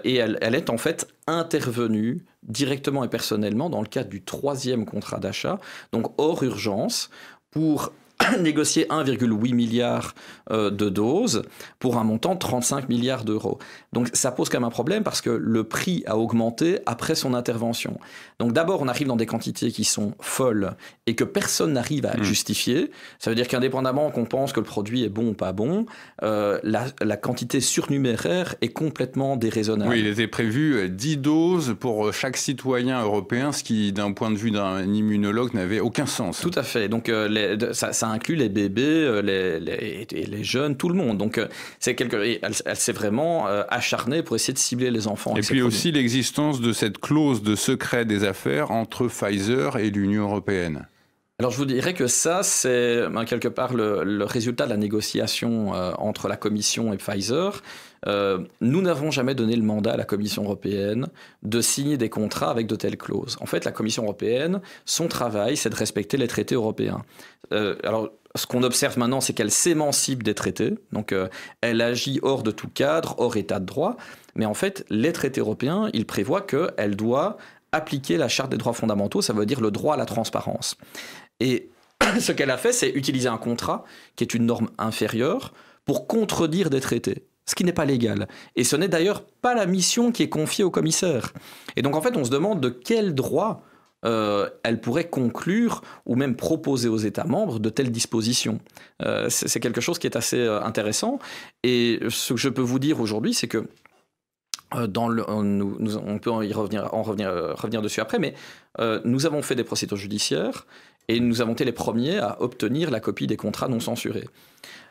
[SPEAKER 2] Et elle est en fait intervenue directement et personnellement dans le cadre du 3e contrat d'achat, donc hors urgence, pour négocier 1,8 milliard de doses pour un montant de 35 milliards d'euros. Donc ça pose quand même un problème parce que le prix a augmenté après son intervention. Donc d'abord, on arrive dans des quantités qui sont folles et que personne n'arrive à justifier. Ça veut dire qu'indépendamment qu'on pense que le produit est bon ou pas bon, la quantité surnuméraire est complètement déraisonnable.
[SPEAKER 1] Oui, il était prévu 10 doses pour chaque citoyen européen, ce qui, d'un point de vue d'un immunologue, n'avait aucun sens.
[SPEAKER 2] Tout à fait. Donc ça inclut les bébés, les jeunes, tout le monde. Donc elle s'est vraiment acharnée pour essayer de cibler les enfants.
[SPEAKER 1] Et puis aussi l'existence de cette clause de secret des affaires entre Pfizer et l'Union européenne.
[SPEAKER 2] Alors je vous dirais que ça, c'est quelque part le résultat de la négociation entre la Commission et Pfizer. Nous n'avons jamais donné le mandat à la Commission européenne de signer des contrats avec de telles clauses. En fait, la Commission européenne, son travail, c'est de respecter les traités européens. Alors, ce qu'on observe maintenant, c'est qu'elle s'émancipe des traités. Donc, elle agit hors de tout cadre, hors état de droit. Mais en fait, les traités européens, ils prévoient qu'elle doit appliquer la Charte des droits fondamentaux, ça veut dire le droit à la transparence. Et ce qu'elle a fait, c'est utiliser un contrat qui est une norme inférieure pour contredire des traités, ce qui n'est pas légal. Et ce n'est d'ailleurs pas la mission qui est confiée au commissaire. Et donc en fait, on se demande de quel droit elle pourrait conclure ou même proposer aux États membres de telles dispositions. C'est quelque chose qui est assez intéressant. Et ce que je peux vous dire aujourd'hui, c'est que on peut y revenir dessus après, mais nous avons fait des procédures judiciaires et nous avons été les premiers à obtenir la copie des contrats non censurés.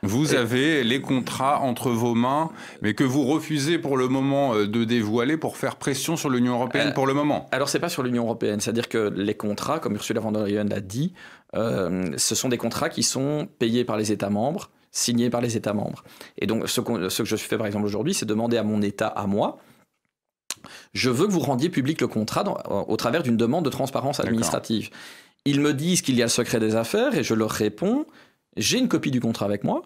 [SPEAKER 1] Vous avez les contrats entre vos mains, mais que vous refusez pour le moment de dévoiler pour faire pression sur l'Union européenne pour le moment.
[SPEAKER 2] Alors, c'est pas sur l'Union européenne, c'est-à-dire que les contrats, comme Ursula von der Leyen l'a dit, ce sont des contrats qui sont payés par les États membres, signés par les États membres. Et donc, ce que je fais par exemple aujourd'hui, c'est demander à mon État, à moi, je veux que vous rendiez public le contrat au travers d'une demande de transparence administrative. D'accord. Ils me disent qu'il y a le secret des affaires et je leur réponds, j'ai une copie du contrat avec moi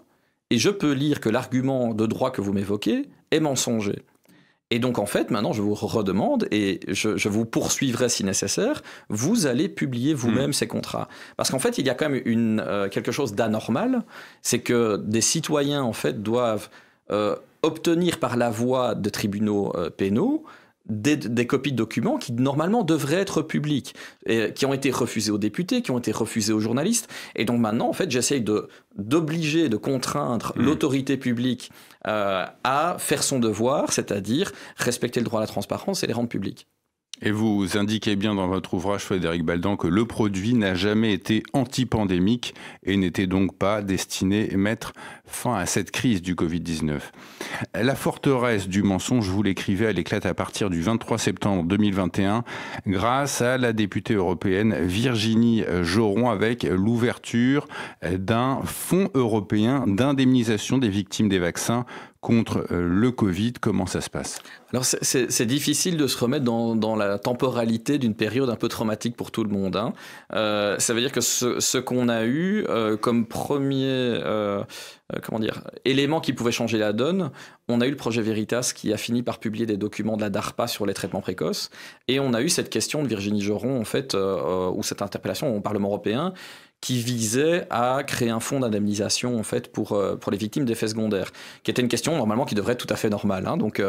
[SPEAKER 2] et je peux lire que l'argument de droit que vous m'évoquez est mensonger. Et donc en fait, maintenant je vous redemande et je vous poursuivrai si nécessaire, vous allez publier vous-même ces contrats. Parce qu'en fait, il y a quand même quelque chose d'anormal, c'est que des citoyens en fait doivent obtenir par la voie de tribunaux pénaux des copies de documents qui normalement devraient être publiques, et qui ont été refusés aux députés, qui ont été refusés aux journalistes. Et donc maintenant, en fait, j'essaye d'obliger, de contraindre l'autorité publique à faire son devoir, c'est-à-dire respecter le droit à la transparence et les rendre publics.
[SPEAKER 1] Et vous indiquez bien dans votre ouvrage, Frédéric Baldan, que le produit n'a jamais été anti-pandémique et n'était donc pas destiné à mettre fin à cette crise du Covid-19. La forteresse du mensonge, vous l'écrivez, elle éclate à partir du 23 septembre 2021 grâce à la députée européenne Virginie Joron avec l'ouverture d'un fonds européen d'indemnisation des victimes des vaccins contre le Covid. Comment ça se passe ?
[SPEAKER 2] Alors c'est difficile de se remettre dans la temporalité d'une période un peu traumatique pour tout le monde. Hein. Ça veut dire que ce qu'on a eu comme premier élément qui pouvait changer la donne, on a eu le projet Veritas qui a fini par publier des documents de la DARPA sur les traitements précoces, et on a eu cette question de Virginie Joron en fait, ou cette interpellation au Parlement européen qui visait à créer un fonds d'indemnisation en fait pour les victimes d'effets secondaires, qui était une question normalement qui devrait être tout à fait normale. Hein, donc,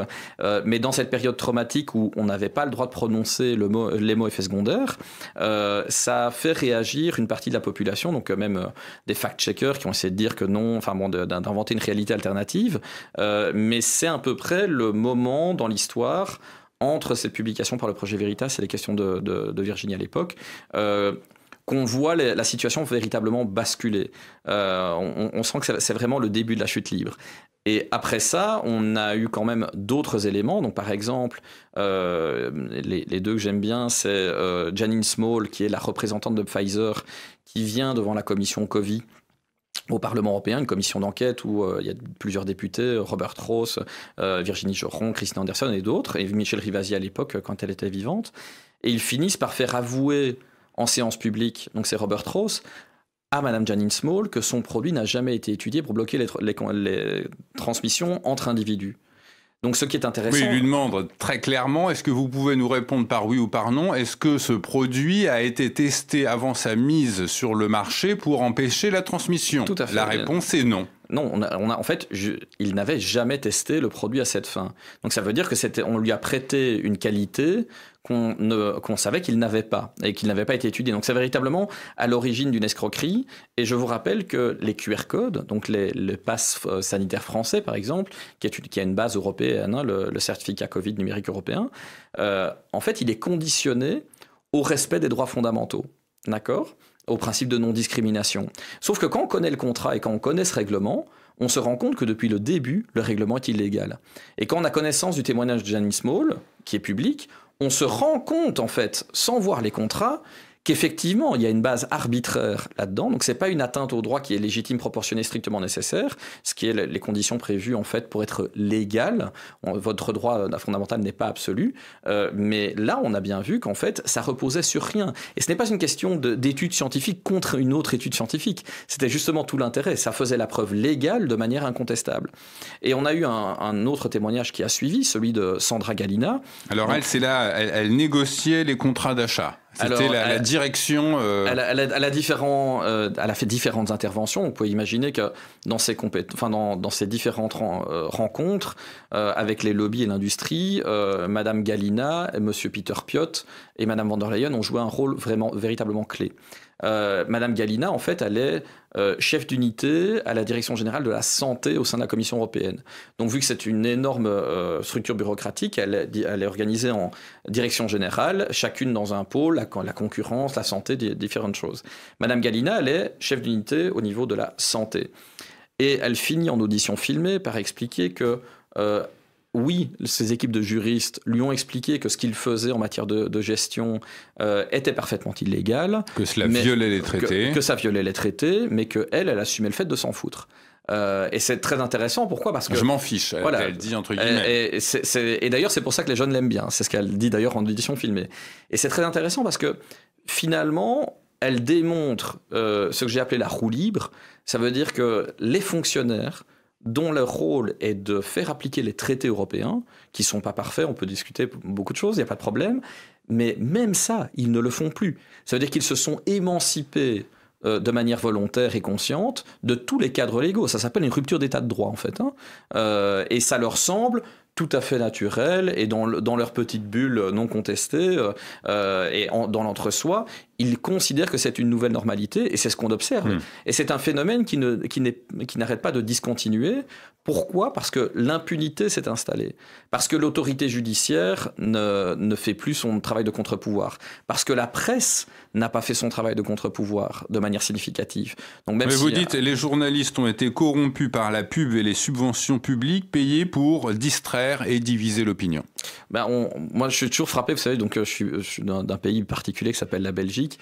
[SPEAKER 2] mais dans cette période traumatique où on n'avait pas le droit de prononcer les mots effets secondaires, ça a fait réagir une partie de la population, donc même des fact-checkers qui ont essayé de dire que non, enfin bon, d'inventer une réalité alternative. Mais c'est à peu près le moment dans l'histoire entre cette publication par le projet Veritas et les questions de Virginie à l'époque. Qu'on voit la situation véritablement basculer. On sent que c'est vraiment le début de la chute libre. Et après ça, on a eu quand même d'autres éléments. Donc, par exemple, les deux que j'aime bien, c'est Janine Small, qui est la représentante de Pfizer, qui vient devant la commission Covid au Parlement européen, une commission d'enquête où il y a plusieurs députés, Robert Ross, Virginie Joron, Christine Anderson et d'autres, et Michel Rivasi à l'époque, quand elle était vivante. Et ils finissent par faire avouer en séance publique, donc c'est Robert Ross, à Madame Janine Small que son produit n'a jamais été étudié pour bloquer les transmissions entre individus. Donc ce qui est intéressant...
[SPEAKER 1] Oui, il lui demande très clairement, est-ce que vous pouvez nous répondre par oui ou par non ? Est-ce que ce produit a été testé avant sa mise sur le marché pour empêcher la transmission ?
[SPEAKER 2] Tout à fait.
[SPEAKER 1] La réponse est non.
[SPEAKER 2] Non, en fait, il n'avait jamais testé le produit à cette fin. Donc ça veut dire que on lui a prêté une qualité qu'on savait qu'il n'avait pas et qu'il n'avait pas été étudié. Donc c'est véritablement à l'origine d'une escroquerie. Et je vous rappelle que les QR codes, donc les passes sanitaires français par exemple, qui a une base européenne, hein, le certificat Covid numérique européen, en fait, il est conditionné au respect des droits fondamentaux. D'accord ? Au principe de non-discrimination. Sauf que quand on connaît le contrat et quand on connaît ce règlement, on se rend compte que depuis le début, le règlement est illégal. Et quand on a connaissance du témoignage de Janine Small, qui est public, on se rend compte, en fait, sans voir les contrats, qu'effectivement, il y a une base arbitraire là-dedans. Donc, ce n'est pas une atteinte au droit qui est légitime, proportionnée, strictement nécessaire, ce qui est les conditions prévues, en fait, pour être légal. Votre droit fondamental n'est pas absolu. Mais là, on a bien vu qu'en fait, ça reposait sur rien. Et ce n'est pas une question d'étude scientifique contre une autre étude scientifique. C'était justement tout l'intérêt. Ça faisait la preuve légale de manière incontestable. Et on a eu un autre témoignage qui a suivi, celui de Sandra Gallina.
[SPEAKER 1] Alors, elle, c'est là, elle négociait les contrats d'achat. C'était la direction.
[SPEAKER 2] Elle a fait différentes interventions. On peut imaginer que dans ces différentes rencontres avec les lobbies et l'industrie, Madame Galina, Monsieur Peter Piot et Madame von der Leyen ont joué un rôle véritablement clé. Madame Galina, en fait, elle est chef d'unité à la direction générale de la santé au sein de la Commission européenne. Donc, vu que c'est une énorme structure bureaucratique, elle est organisée en direction générale, chacune dans un pôle, la concurrence, la santé, différentes choses. Madame Galina, elle est chef d'unité au niveau de la santé. Et elle finit en audition filmée par expliquer que oui, ces équipes de juristes lui ont expliqué que ce qu'il faisait en matière de gestion était parfaitement illégal.
[SPEAKER 1] Que cela violait les traités.
[SPEAKER 2] Que ça violait les traités, mais qu'elle assumait le fait de s'en foutre. Et c'est très intéressant. Pourquoi ? Parce que
[SPEAKER 1] je m'en fiche, voilà, elle dit entre guillemets.
[SPEAKER 2] Et d'ailleurs, c'est pour ça que les jeunes l'aiment bien. C'est ce qu'elle dit d'ailleurs en audition filmée. Et c'est très intéressant parce que finalement, elle démontre ce que j'ai appelé la roue libre. Ça veut dire que les fonctionnaires dont leur rôle est de faire appliquer les traités européens, qui ne sont pas parfaits, on peut discuter beaucoup de choses, il n'y a pas de problème, mais même ça, ils ne le font plus. Ça veut dire qu'ils se sont émancipés de manière volontaire et consciente de tous les cadres légaux. Ça s'appelle une rupture d'état de droit, en fait. Et ça leur semble tout à fait naturel, et dans leur petite bulle non contestée, et dans l'entre-soi, ils considèrent que c'est une nouvelle normalité, et c'est ce qu'on observe. Et c'est un phénomène qui n'arrête pas de discontinuer. Pourquoi ? Parce que l'impunité s'est installée. Parce que l'autorité judiciaire ne fait plus son travail de contre-pouvoir. Parce que la presse n'a pas fait son travail de contre-pouvoir de manière significative. Donc même
[SPEAKER 1] vous dites les journalistes ont été corrompus par la pub et les subventions publiques payées pour distraire et diviser l'opinion.
[SPEAKER 2] Moi, je suis toujours frappé, vous savez, donc je suis d'un pays particulier qui s'appelle la Belgique.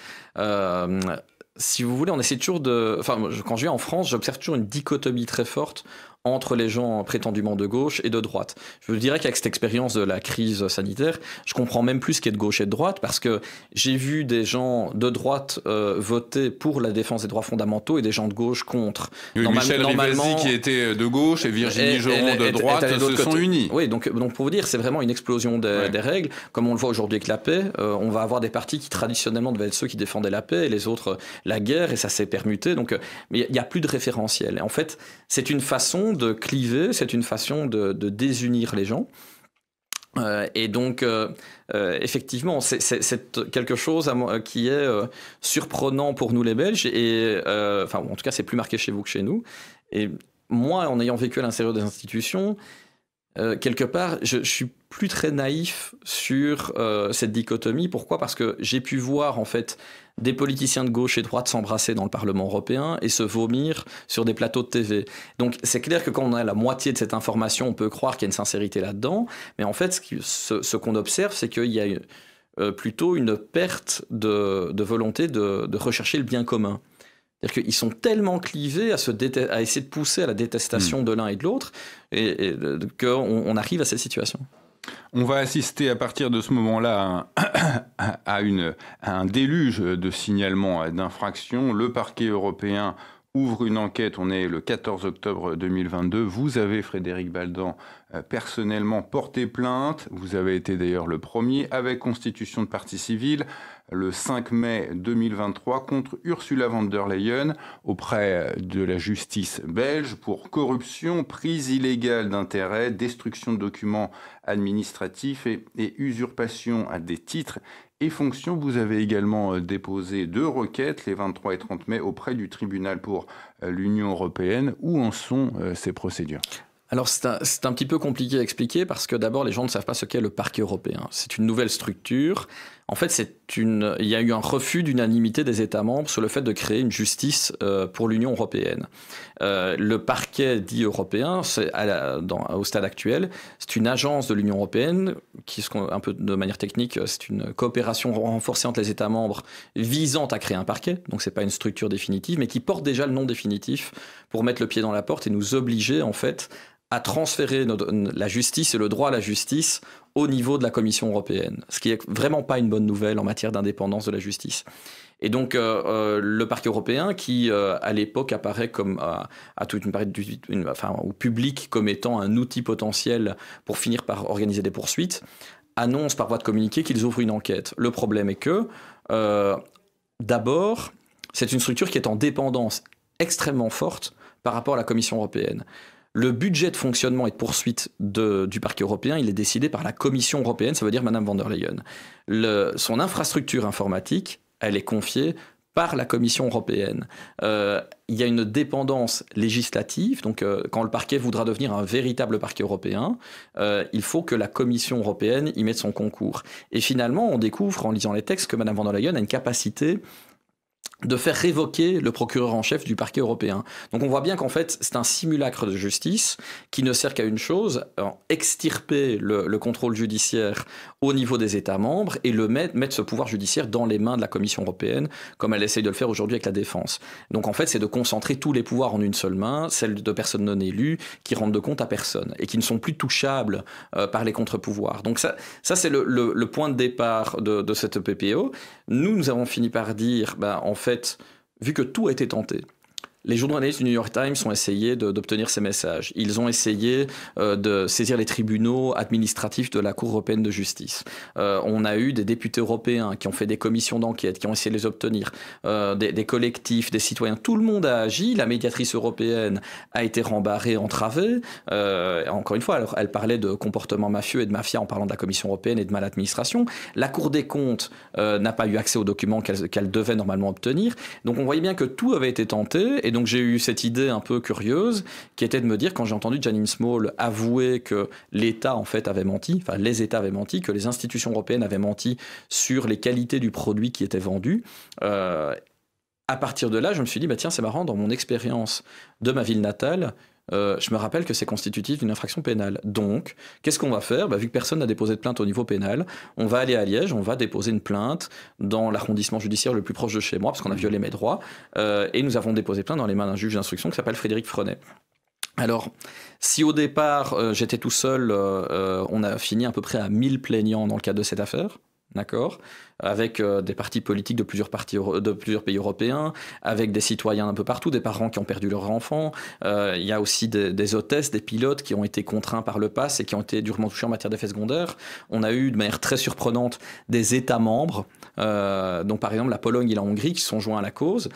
[SPEAKER 2] Si vous voulez, on essaie toujours quand je viens en France, j'observe toujours une dichotomie très forte entre les gens prétendument de gauche et de droite. Je vous dirais qu'avec cette expérience de la crise sanitaire, je comprends même plus ce qui est de gauche et de droite, parce que j'ai vu des gens de droite voter pour la défense des droits fondamentaux et des gens de gauche contre.
[SPEAKER 1] Michel Rivasi qui était de gauche et Virginie Joron de droite se sont unis.
[SPEAKER 2] Oui, donc pour vous dire, c'est vraiment une explosion des règles. Comme on le voit aujourd'hui avec la paix, on va avoir des partis qui traditionnellement devaient être ceux qui défendaient la paix et les autres la guerre, et ça s'est permuté. Donc il n'y a plus de référentiel. Et en fait, c'est une façon de cliver, c'est une façon de désunir les gens. Et donc, effectivement, c'est quelque chose qui est surprenant pour nous les Belges, et en tout cas, c'est plus marqué chez vous que chez nous. Et moi, en ayant vécu à l'intérieur des institutions, quelque part, je suis plus très naïf sur cette dichotomie. Pourquoi ? Parce que j'ai pu voir en fait des politiciens de gauche et de droite s'embrasser dans le Parlement européen et se vomir sur des plateaux de TV. Donc c'est clair que quand on a la moitié de cette information, on peut croire qu'il y a une sincérité là-dedans. Mais en fait, ce qu'on observe, c'est qu'il y a plutôt une perte de volonté de rechercher le bien commun. C'est-à-dire qu'ils sont tellement clivés à essayer de pousser à la détestation de l'un et de l'autre, et qu'on arrive à cette situation.
[SPEAKER 1] On va assister à partir de ce moment-là à un déluge de signalements d'infractions. Le parquet européen ouvre une enquête, on est le 14 octobre 2022. Vous avez, Frédéric Baldan, personnellement porté plainte. Vous avez été d'ailleurs le premier avec constitution de partie civile le 5 mai 2023 contre Ursula von der Leyen auprès de la justice belge pour corruption, prise illégale d'intérêts, destruction de documents administratifs et usurpation à des titres et fonctions. Vous avez également déposé 2 requêtes les 23 et 30 mai auprès du tribunal pour l'Union européenne. Où en sont ces procédures ?
[SPEAKER 2] Alors c'est un petit peu compliqué à expliquer parce que d'abord les gens ne savent pas ce qu'est le parquet européen. C'est une nouvelle structure. En fait, il y a eu un refus d'unanimité des États membres sur le fait de créer une justice pour l'Union européenne. Le parquet dit européen, au stade actuel, c'est une agence de l'Union européenne qui, un peu de manière technique, c'est une coopération renforcée entre les États membres visant à créer un parquet. Donc c'est pas une structure définitive, mais qui porte déjà le nom définitif pour mettre le pied dans la porte et nous obliger en fait à transférer la justice et le droit à la justice au niveau de la Commission européenne, ce qui n'est vraiment pas une bonne nouvelle en matière d'indépendance de la justice. Et donc le parquet européen, qui à l'époque apparaît comme au public comme étant un outil potentiel pour finir par organiser des poursuites, annonce par voie de communiqué qu'ils ouvrent une enquête. Le problème est que D'abord, c'est une structure qui est en dépendance extrêmement forte par rapport à la Commission européenne. Le budget de fonctionnement et de poursuite du parquet européen, il est décidé par la Commission européenne, ça veut dire Madame von der Leyen. Son infrastructure informatique, elle est confiée par la Commission européenne. Il y a une dépendance législative, donc quand le parquet voudra devenir un véritable parquet européen, il faut que la Commission européenne y mette son concours. Et finalement, on découvre en lisant les textes que Madame von der Leyen a une capacité de faire révoquer le procureur en chef du parquet européen. Donc on voit bien qu'en fait, c'est un simulacre de justice qui ne sert qu'à une chose, extirper le contrôle judiciaire au niveau des États membres et mettre ce pouvoir judiciaire dans les mains de la Commission européenne, comme elle essaye de le faire aujourd'hui avec la défense. Donc en fait, c'est de concentrer tous les pouvoirs en une seule main, celle de personnes non élues, qui rendent de compte à personne et qui ne sont plus touchables par les contre-pouvoirs. Donc ça c'est le point de départ de cette PPO. Nous avons fini par dire, en fait, vu que tout a été tenté, les journalistes du New York Times ont essayé d'obtenir ces messages. Ils ont essayé de saisir les tribunaux administratifs de la Cour européenne de justice. On a eu des députés européens qui ont fait des commissions d'enquête, qui ont essayé de les obtenir, des collectifs, des citoyens. Tout le monde a agi. La médiatrice européenne a été rembarrée, entravée. Encore une fois, elle parlait de comportement mafieux et de mafia en parlant de la Commission européenne et de maladministration. La Cour des comptes n'a pas eu accès aux documents qu'elle devait normalement obtenir. Donc on voyait bien que tout avait été tenté. Et donc j'ai eu cette idée un peu curieuse qui était de me dire, quand j'ai entendu Janine Small avouer que l'État en fait avait menti, enfin les États avaient menti, que les institutions européennes avaient menti sur les qualités du produit qui était vendu, à partir de là je me suis dit tiens, c'est marrant, dans mon expérience de ma ville natale, je me rappelle que c'est constitutif d'une infraction pénale. Donc, qu'est-ce qu'on va faire ? Vu que personne n'a déposé de plainte au niveau pénal, on va aller à Liège, on va déposer une plainte dans l'arrondissement judiciaire le plus proche de chez moi, parce qu'on a violé mes droits, et nous avons déposé plainte dans les mains d'un juge d'instruction qui s'appelle Frédéric Frenet. Alors, si au départ, j'étais tout seul, on a fini à peu près à 1000 plaignants dans le cadre de cette affaire. D'accord, avec des partis politiques de plusieurs pays européens, avec des citoyens un peu partout, des parents qui ont perdu leurs enfants. Il y a aussi des hôtesses, des pilotes qui ont été contraints par le pass et qui ont été durement touchés en matière d'effets secondaires. On a eu de manière très surprenante des États membres, donc par exemple la Pologne et la Hongrie, qui se sont joints à la cause.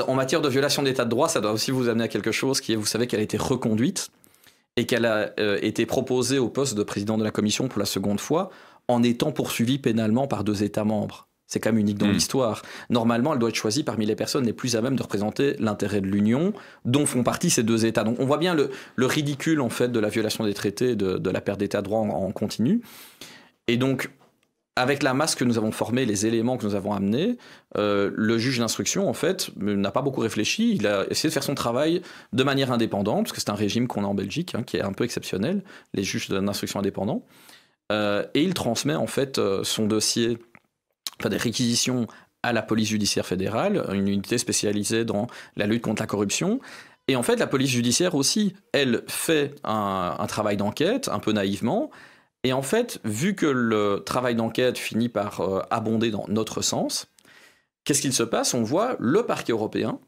[SPEAKER 2] En matière de violation d'état de droit, ça doit aussi vous amener à quelque chose qui est, vous savez qu'elle a été reconduite et qu'elle a été proposée au poste de président de la Commission pour la seconde fois, en étant poursuivie pénalement par 2 États membres. C'est quand même unique dans l'histoire. Normalement, elle doit être choisie parmi les personnes les plus à même de représenter l'intérêt de l'Union, dont font partie ces 2 États. Donc on voit bien le ridicule en fait de la violation des traités, de la perte d'état de droit en continu. Et donc, avec la masse que nous avons formée, les éléments que nous avons amenés, le juge d'instruction, en fait, n'a pas beaucoup réfléchi. Il a essayé de faire son travail de manière indépendante, parce que c'est un régime qu'on a en Belgique, qui est un peu exceptionnel, les juges d'instruction indépendants. Et il transmet en fait son dossier, des réquisitions à la police judiciaire fédérale, une unité spécialisée dans la lutte contre la corruption. Et en fait, la police judiciaire aussi, elle fait un travail d'enquête, un peu naïvement. Et en fait, vu que le travail d'enquête finit par abonder dans notre sens, qu'est-ce qu'il se passe ? On voit le parquet européen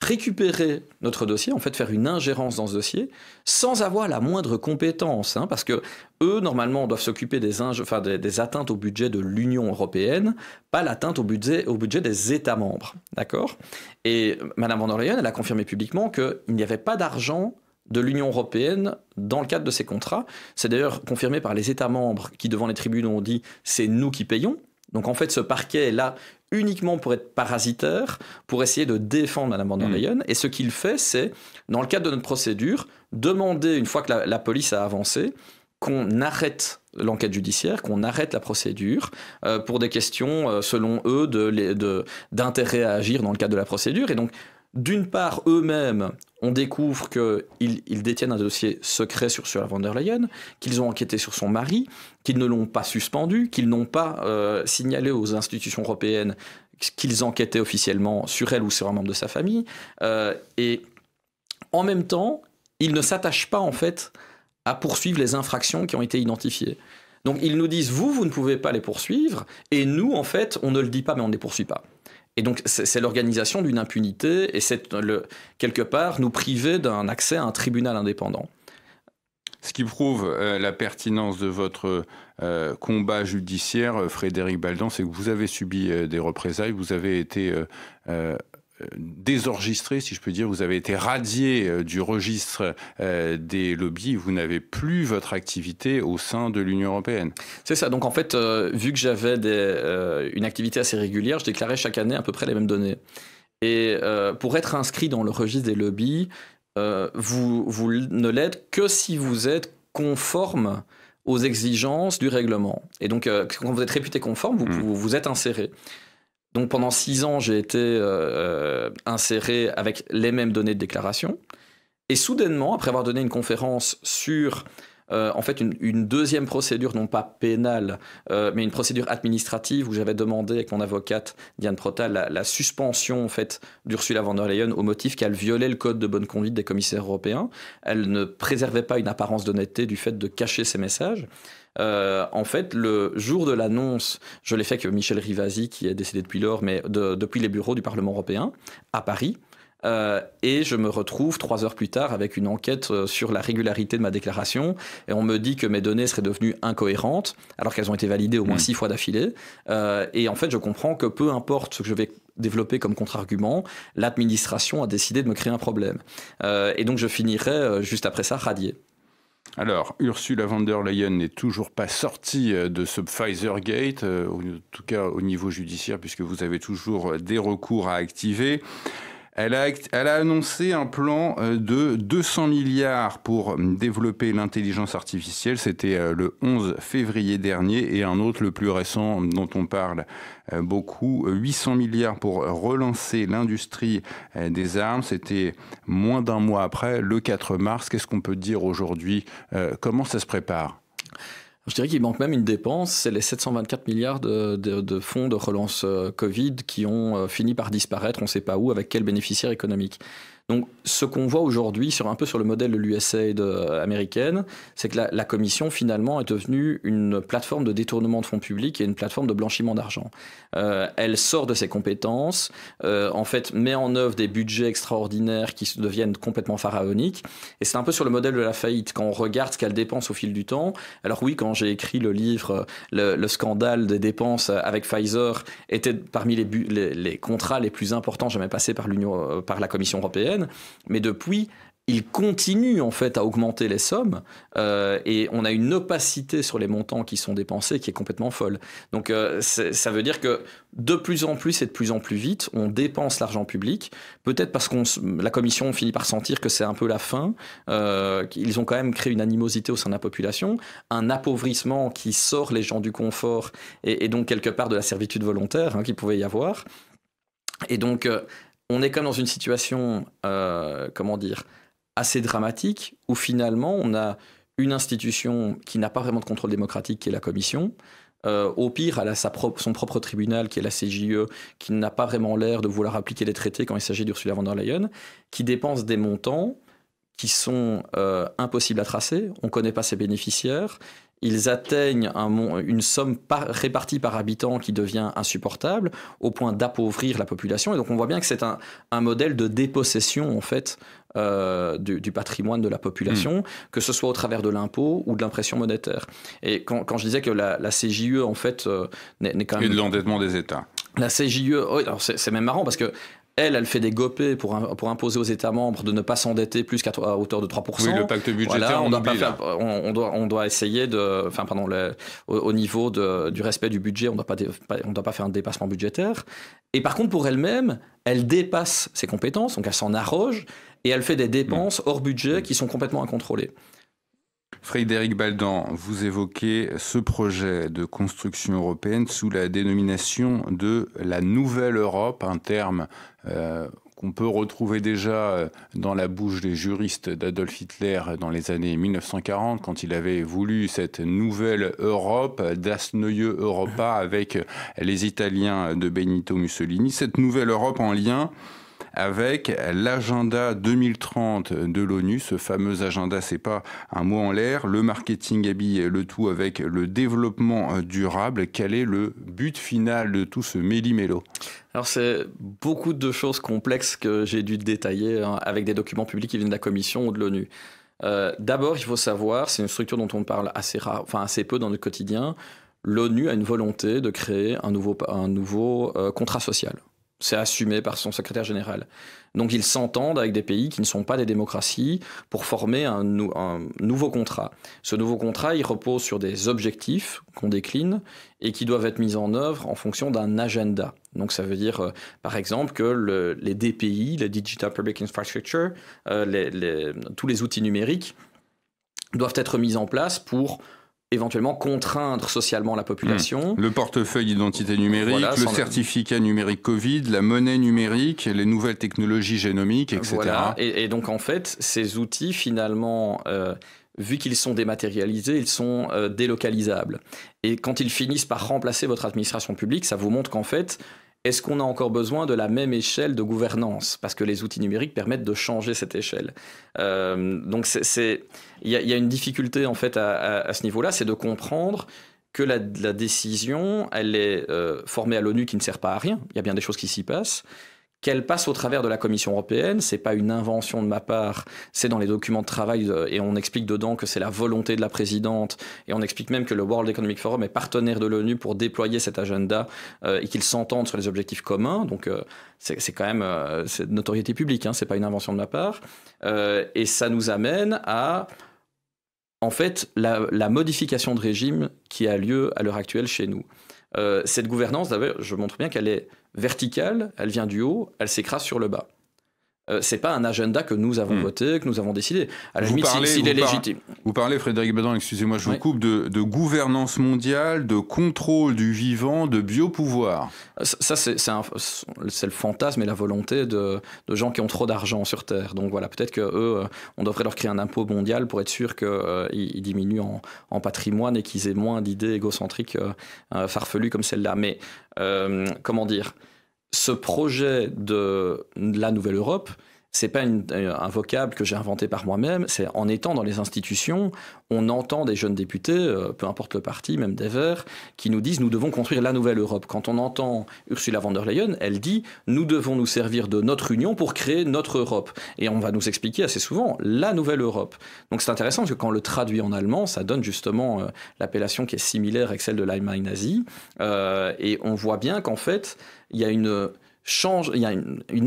[SPEAKER 2] récupérer notre dossier, en fait faire une ingérence dans ce dossier, sans avoir la moindre compétence, parce que eux, normalement, doivent s'occuper des atteintes au budget de l'Union européenne, pas l'atteinte au budget des États membres, d'accord ? Et Madame von der Leyen, elle a confirmé publiquement qu'il n'y avait pas d'argent de l'Union européenne dans le cadre de ces contrats. C'est d'ailleurs confirmé par les États membres qui, devant les tribunaux, ont dit « c'est nous qui payons ». Donc en fait, ce parquet est là uniquement pour être parasitaire, pour essayer de défendre Mme von der Leyen. Et ce qu'il fait, c'est, dans le cadre de notre procédure, demander, une fois que la police a avancé, qu'on arrête l'enquête judiciaire, qu'on arrête la procédure pour des questions, selon eux, d'intérêt à agir dans le cadre de la procédure. Et donc, d'une part, eux-mêmes, on découvre qu'ils détiennent un dossier secret sur la von der Leyen, qu'ils ont enquêté sur son mari, qu'ils ne l'ont pas suspendu, qu'ils n'ont pas signalé aux institutions européennes qu'ils enquêtaient officiellement sur elle ou sur un membre de sa famille. Et en même temps, ils ne s'attachent pas en fait à poursuivre les infractions qui ont été identifiées. Donc ils nous disent, vous ne pouvez pas les poursuivre, et nous, en fait, on ne le dit pas, mais on ne les poursuit pas. Et donc, c'est l'organisation d'une impunité et c'est quelque part nous priver d'un accès à un tribunal indépendant.
[SPEAKER 1] Ce qui prouve la pertinence de votre combat judiciaire, Frédéric Baldan, c'est que vous avez subi des représailles, vous avez été désenregistré, si je peux dire, vous avez été radié du registre des lobbies, vous n'avez plus votre activité au sein de l'Union européenne.
[SPEAKER 2] C'est ça, donc en fait, vu que j'avais une activité assez régulière, je déclarais chaque année à peu près les mêmes données. Et pour être inscrit dans le registre des lobbies, vous ne l'êtes que si vous êtes conforme aux exigences du règlement. Et donc, quand vous êtes réputé conforme, vous êtes inséré. Donc, pendant 6 ans, j'ai été inséré avec les mêmes données de déclaration. Et soudainement, après avoir donné une conférence sur en fait une deuxième procédure, non pas pénale, mais une procédure administrative où j'avais demandé avec mon avocate Diane Protal la suspension en fait, d'Ursula von der Leyen au motif qu'elle violait le code de bonne conduite des commissaires européens. Elle ne préservait pas une apparence d'honnêteté du fait de cacher ses messages. En fait, le jour de l'annonce, je l'ai fait avec Michel Rivasi, qui est décédé depuis lors, mais depuis les bureaux du Parlement européen, à Paris. Et je me retrouve 3 heures plus tard avec une enquête sur la régularité de ma déclaration et on me dit que mes données seraient devenues incohérentes alors qu'elles ont été validées au moins 6 fois d'affilée et en fait je comprends que peu importe ce que je vais développer comme contre-argument, l'administration a décidé de me créer un problème et donc je finirai juste après ça radié.
[SPEAKER 1] Alors, Ursula von der Leyen n'est toujours pas sortie de ce Pfizer-gate, en tout cas au niveau judiciaire, puisque vous avez toujours des recours à activer. Elle a annoncé un plan de 200 milliards pour développer l'intelligence artificielle. C'était le 11 février dernier. Et un autre, le plus récent, dont on parle beaucoup, 800 milliards pour relancer l'industrie des armes. C'était moins d'un mois après, le 4 mars. Qu'est-ce qu'on peut dire aujourd'hui? Comment ça se prépare?
[SPEAKER 2] Je dirais qu'il manque même une dépense, c'est les 724 milliards de fonds de relance Covid qui ont fini par disparaître, on ne sait pas où, avec quel bénéficiaire économique. Donc ce qu'on voit aujourd'hui, un peu sur le modèle de l'USAID américaine, c'est que la Commission finalement est devenue une plateforme de détournement de fonds publics et une plateforme de blanchiment d'argent. Elle sort de ses compétences, en fait met en œuvre des budgets extraordinaires qui deviennent complètement pharaoniques. Et c'est un peu sur le modèle de la faillite, quand on regarde ce qu'elle dépense au fil du temps. Alors oui, quand j'ai écrit le livre, le scandale des dépenses avec Pfizer était parmi les contrats les plus importants jamais passés par la Commission européenne. Mais depuis, il continue en fait à augmenter les sommes et on a une opacité sur les montants qui sont dépensés qui est complètement folle. Donc ça veut dire que de plus en plus et de plus en plus vite, on dépense l'argent public, peut-être parce que la Commission finit par sentir que c'est un peu la fin, qu'ils ont quand même créé une animosité au sein de la population, un appauvrissement qui sort les gens du confort et donc quelque part de la servitude volontaire qu'il pouvait y avoir. Et donc on est comme dans une situation, assez dramatique, où finalement on a une institution qui n'a pas vraiment de contrôle démocratique, qui est la Commission. Au pire, elle a son propre tribunal, qui est la CJUE, qui n'a pas vraiment l'air de vouloir appliquer les traités quand il s'agit d'Ursula von der Leyen, qui dépense des montants qui sont impossibles à tracer. On ne connaît pas ses bénéficiaires. Ils atteignent une somme répartie par habitant qui devient insupportable au point d'appauvrir la population. Et donc on voit bien que c'est un modèle de dépossession en fait du patrimoine de la population, que ce soit au travers de l'impôt ou de l'impression monétaire. Et quand je disais que la CJUE en fait n'est quand même...
[SPEAKER 1] Et de l'endettement des États.
[SPEAKER 2] La CJUE, alors c'est même marrant parce que elle fait des gopées pour imposer aux États membres de ne pas s'endetter plus qu'à hauteur de 3%.
[SPEAKER 1] Oui, le pacte budgétaire,
[SPEAKER 2] voilà, on doit essayer de... Enfin, pardon, au niveau du respect du budget, on ne doit pas faire un dépassement budgétaire. Et par contre, pour elle-même, elle dépasse ses compétences, donc elle s'en arroge, et elle fait des dépenses hors budget qui sont complètement incontrôlées.
[SPEAKER 1] Frédéric Baldan, vous évoquez ce projet de construction européenne sous la dénomination de la Nouvelle Europe, un terme qu'on peut retrouver déjà dans la bouche des juristes d'Adolf Hitler dans les années 1940, quand il avait voulu cette Nouvelle Europe, Das Neue Europa, avec les Italiens de Benito Mussolini. Cette Nouvelle Europe en lien avec l'agenda 2030 de l'ONU, ce fameux agenda, c'est pas un mot en l'air, le marketing habille le tout avec le développement durable. Quel est le but final de tout ce méli-mélo ?
[SPEAKER 2] Alors c'est beaucoup de choses complexes que j'ai dû détailler avec des documents publics qui viennent de la Commission ou de l'ONU. D'abord, il faut savoir, c'est une structure dont on parle assez peu dans le quotidien. L'ONU a une volonté de créer un nouveau contrat social. C'est assumé par son secrétaire général. Donc ils s'entendent avec des pays qui ne sont pas des démocraties pour former un nouveau contrat. Ce nouveau contrat, il repose sur des objectifs qu'on décline et qui doivent être mis en œuvre en fonction d'un agenda. Donc ça veut dire, par exemple, que les DPI, les Digital Public Infrastructure, tous les outils numériques doivent être mis en place pour éventuellement contraindre socialement la population.
[SPEAKER 1] Le portefeuille d'identité numérique, le certificat numérique Covid, la monnaie numérique, les nouvelles technologies génomiques, etc.
[SPEAKER 2] Voilà. Et donc en fait, ces outils finalement, vu qu'ils sont dématérialisés, ils sont délocalisables. Et quand ils finissent par remplacer votre administration publique, ça vous montre qu'en fait, est-ce qu'on a encore besoin de la même échelle de gouvernance? Parce que les outils numériques permettent de changer cette échelle. Donc il y a une difficulté en fait à ce niveau-là, c'est de comprendre que la décision, elle est formée à l'ONU qui ne sert pas à rien. Il y a bien des choses qui s'y passent. Qu'elle passe au travers de la Commission européenne, c'est pas une invention de ma part, c'est dans les documents de travail et on explique dedans que c'est la volonté de la présidente et on explique même que le World Economic Forum est partenaire de l'ONU pour déployer cet agenda et qu'ils s'entendent sur les objectifs communs. Donc c'est quand même c'est de notoriété publique, hein, c'est pas une invention de ma part. Et ça nous amène à en fait la modification de régime qui a lieu à l'heure actuelle chez nous. Cette gouvernance, d'ailleurs, je montre bien qu'elle est verticale, elle vient du haut, elle s'écrase sur le bas. C'est pas un agenda que nous avons voté, que nous avons décidé. À la limite, s'il est légitime.
[SPEAKER 1] Vous parlez, Frédéric Badran, excusez-moi, je vous coupe, de gouvernance mondiale, de contrôle du vivant, de biopouvoir.
[SPEAKER 2] Ça, c'est le fantasme et la volonté de gens qui ont trop d'argent sur Terre. Donc voilà, peut-être qu'eux, on devrait leur créer un impôt mondial pour être sûr qu'ils diminuent en patrimoine et qu'ils aient moins d'idées égocentriques farfelues comme celle-là. Mais comment dire ? Ce projet de la Nouvelle Europe, c'est pas un vocable que j'ai inventé par moi-même, c'est en étant dans les institutions, on entend des jeunes députés, peu importe le parti, même des Verts, qui nous disent « nous devons construire la Nouvelle Europe ». Quand on entend Ursula von der Leyen, elle dit « nous devons nous servir de notre union pour créer notre Europe ». Et on va nous expliquer assez souvent la Nouvelle Europe. Donc c'est intéressant parce que quand on le traduit en allemand, ça donne justement l'appellation qui est similaire avec celle de l'Allemagne nazie. Et on voit bien qu'en fait, il y a une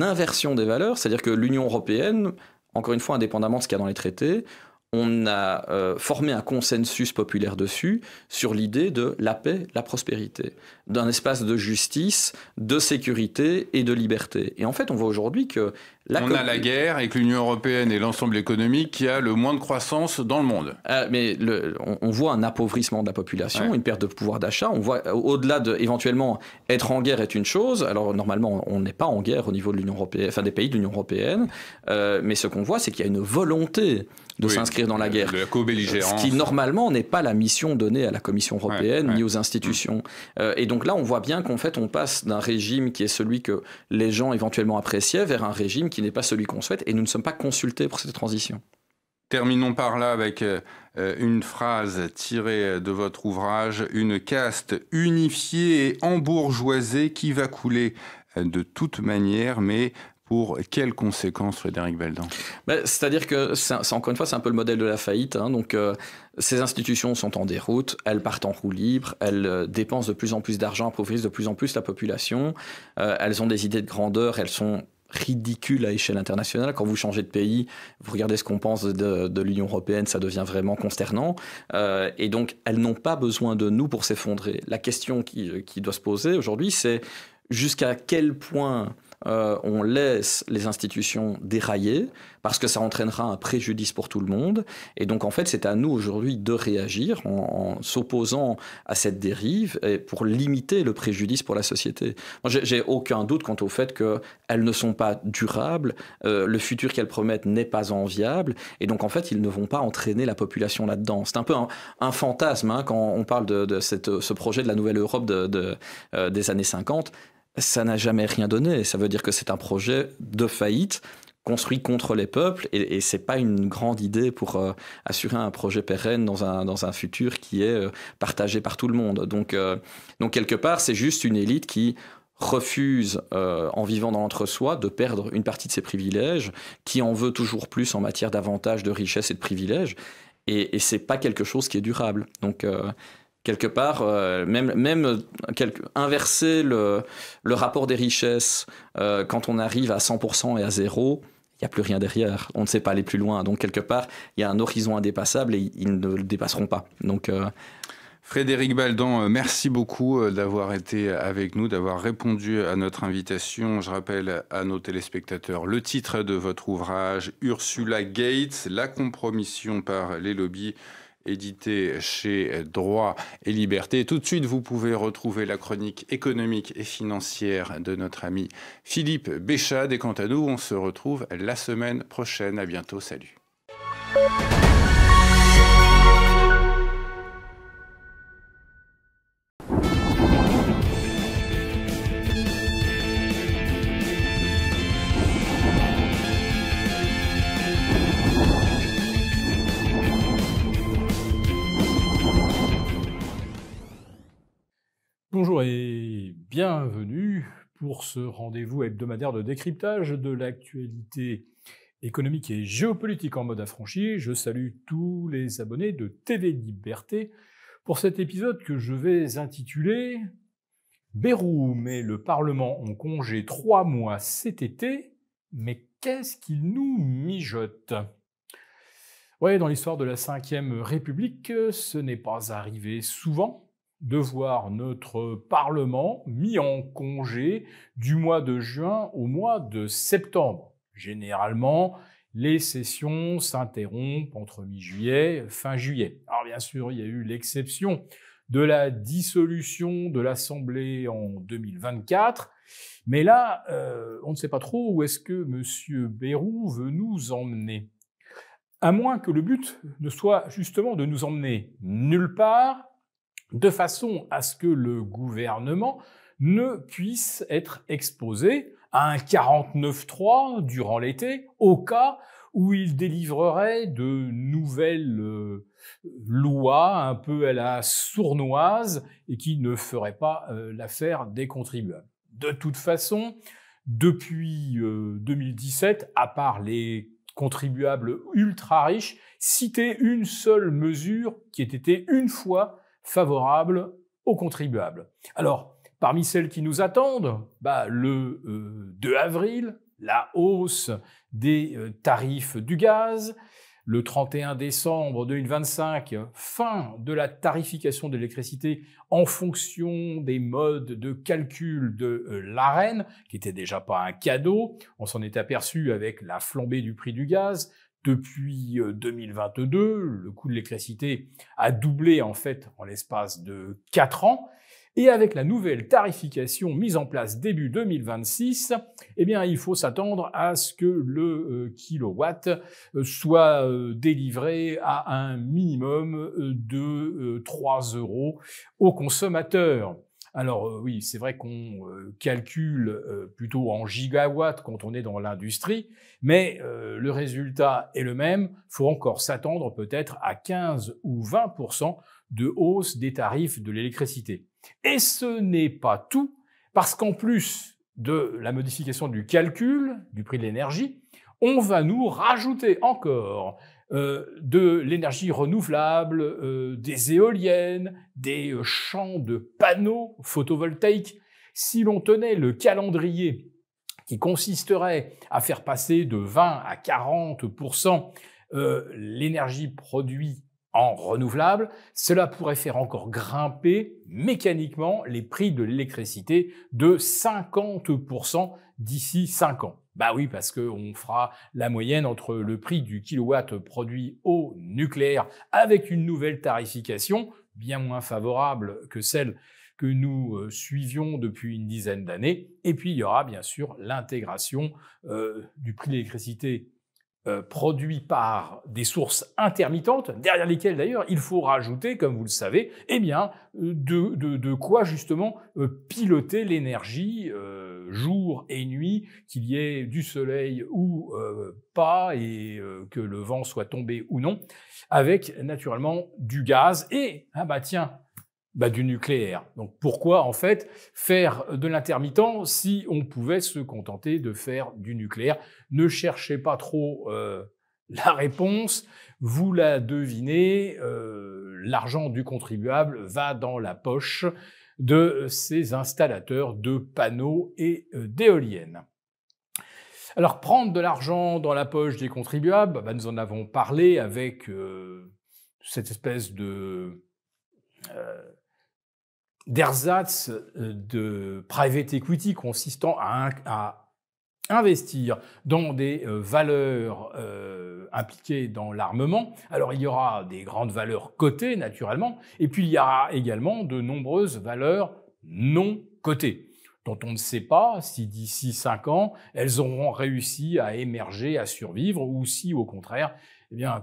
[SPEAKER 2] inversion des valeurs, c'est-à-dire que l'Union européenne, encore une fois, indépendamment de ce qu'il y a dans les traités, on a formé un consensus populaire dessus sur l'idée de la paix, la prospérité, d'un espace de justice, de sécurité et de liberté. Et en fait, on voit aujourd'hui que
[SPEAKER 1] on a la guerre et que l'Union européenne est l'ensemble économique qui a le moins de croissance dans le monde.
[SPEAKER 2] Mais on voit un appauvrissement de la population, une perte de pouvoir d'achat. On voit, au-delà de, éventuellement, être en guerre est une chose. Alors, normalement, on n'est pas en guerre au niveau de l'Union européenne, enfin des pays de l'Union européenne. Mais ce qu'on voit, c'est qu'il y a une volonté de s'inscrire dans la guerre.
[SPEAKER 1] De la co-belligérance.
[SPEAKER 2] Ce qui, normalement, n'est pas la mission donnée à la Commission européenne ni aux institutions. Et donc là, on voit bien qu'en fait, on passe d'un régime qui est celui que les gens éventuellement appréciaient vers un régime qui n'est pas celui qu'on souhaite, et nous ne sommes pas consultés pour cette transition.
[SPEAKER 1] Terminons par là avec une phrase tirée de votre ouvrage, une caste unifiée et embourgeoisée qui va couler de toute manière, mais pour quelles conséquences, Frédéric Beldan?
[SPEAKER 2] C'est-à-dire que, encore une fois, c'est un peu le modèle de la faillite. Donc, ces institutions sont en déroute, elles partent en roue libre, elles dépensent de plus en plus d'argent, appauvrissent de plus en plus la population, elles ont des idées de grandeur, elles sont ridicule à échelle internationale. Quand vous changez de pays, vous regardez ce qu'on pense de l'Union européenne, ça devient vraiment consternant. Et donc, elles n'ont pas besoin de nous pour s'effondrer. La question qui doit se poser aujourd'hui, c'est jusqu'à quel point on laisse les institutions dérailler, parce que ça entraînera un préjudice pour tout le monde. Et donc, en fait, c'est à nous aujourd'hui de réagir en s'opposant à cette dérive et pour limiter le préjudice pour la société. Moi, j'ai aucun doute quant au fait qu'elles ne sont pas durables, le futur qu'elles promettent n'est pas enviable, et donc, en fait, ils ne vont pas entraîner la population là-dedans. C'est un peu un fantasme quand on parle de ce projet de la Nouvelle Europe des années 50. Ça n'a jamais rien donné. Ça veut dire que c'est un projet de faillite construit contre les peuples et c'est pas une grande idée pour assurer un projet pérenne dans un futur qui est partagé par tout le monde. Donc quelque part, c'est juste une élite qui refuse, en vivant dans l'entre-soi, de perdre une partie de ses privilèges, qui en veut toujours plus en matière d'avantages, de richesses et de privilèges, et c'est pas quelque chose qui est durable. Donc, quelque part, inverser le rapport des richesses quand on arrive à 100% et à zéro, il n'y a plus rien derrière. On ne sait pas aller plus loin. Donc, quelque part, il y a un horizon indépassable et ils ne le dépasseront pas. Donc,
[SPEAKER 1] Frédéric Baldan, merci beaucoup d'avoir été avec nous, d'avoir répondu à notre invitation. Je rappelle à nos téléspectateurs le titre de votre ouvrage, Ursula Gates, la compromission par les lobbies, édité chez Droit et Liberté. Et tout de suite, vous pouvez retrouver la chronique économique et financière de notre ami Philippe Béchade. Et quant à nous, on se retrouve la semaine prochaine. À bientôt, salut.
[SPEAKER 3] Bonjour et bienvenue pour ce rendez-vous hebdomadaire de décryptage de l'actualité économique et géopolitique en mode affranchi. Je salue tous les abonnés de TV Liberté pour cet épisode que je vais intituler « Bayrou met le Parlement en congé 3 mois cet été, mais qu'est-ce qu'il nous mijote ?» Ouais, dans l'histoire de la Ve République, ce n'est pas arrivé souvent de voir notre Parlement mis en congé du mois de juin au mois de septembre. Généralement, les sessions s'interrompent entre mi-juillet et fin juillet. Alors bien sûr, il y a eu l'exception de la dissolution de l'Assemblée en 2024, mais là, on ne sait pas trop où est-ce que M. Bayrou veut nous emmener. À moins que le but ne soit justement de nous emmener nulle part, de façon à ce que le gouvernement ne puisse être exposé à un 49.3 durant l'été, au cas où il délivrerait de nouvelles lois un peu à la sournoise et qui ne feraient pas l'affaire des contribuables. De toute façon, depuis 2017, à part les contribuables ultra riches, citez une seule mesure qui ait été une fois favorable aux contribuables. Alors, parmi celles qui nous attendent, le 2 avril, la hausse des tarifs du gaz, le 31 décembre 2025, fin de la tarification de l'électricité en fonction des modes de calcul de l'Arenh, qui n'était déjà pas un cadeau. On s'en est aperçu avec la flambée du prix du gaz. Depuis 2022, le coût de l'électricité a doublé en fait en l'espace de 4 ans. Et avec la nouvelle tarification mise en place début 2026, eh bien, il faut s'attendre à ce que le kilowatt soit délivré à un minimum de 3 € aux consommateurs. Alors oui, c'est vrai qu'on calcule plutôt en gigawatts quand on est dans l'industrie, mais le résultat est le même. Il faut encore s'attendre peut-être à 15 ou 20% de hausse des tarifs de l'électricité. Et ce n'est pas tout, parce qu'en plus de la modification du calcul du prix de l'énergie, on va nous rajouter encore de l'énergie renouvelable, des éoliennes, des champs de panneaux photovoltaïques. Si l'on tenait le calendrier qui consisterait à faire passer de 20 à 40% l'énergie produite en renouvelable, cela pourrait faire encore grimper mécaniquement les prix de l'électricité de 50% d'ici 5 ans. Bah oui, parce qu'on fera la moyenne entre le prix du kilowatt produit au nucléaire avec une nouvelle tarification, bien moins favorable que celle que nous suivions depuis une dizaine d'années. Et puis il y aura bien sûr l'intégration du prix de l'électricité produit par des sources intermittentes, derrière lesquelles d'ailleurs il faut rajouter, comme vous le savez, eh bien, de quoi justement piloter l'énergie jour et nuit, qu'il y ait du soleil ou pas, et que le vent soit tombé ou non, avec naturellement du gaz. Et, ah bah tiens, Du nucléaire. Donc pourquoi en fait faire de l'intermittent si on pouvait se contenter de faire du nucléaire? Ne cherchez pas trop la réponse, vous la devinez, l'argent du contribuable va dans la poche de ces installateurs de panneaux et d'éoliennes. Alors prendre de l'argent dans la poche des contribuables, nous en avons parlé avec cette espèce de d'ersatz de private equity consistant à investir dans des valeurs impliquées dans l'armement. Alors il y aura des grandes valeurs cotées naturellement, et puis il y aura également de nombreuses valeurs non cotées, dont on ne sait pas si d'ici 5 ans, elles auront réussi à émerger, à survivre, ou si au contraire,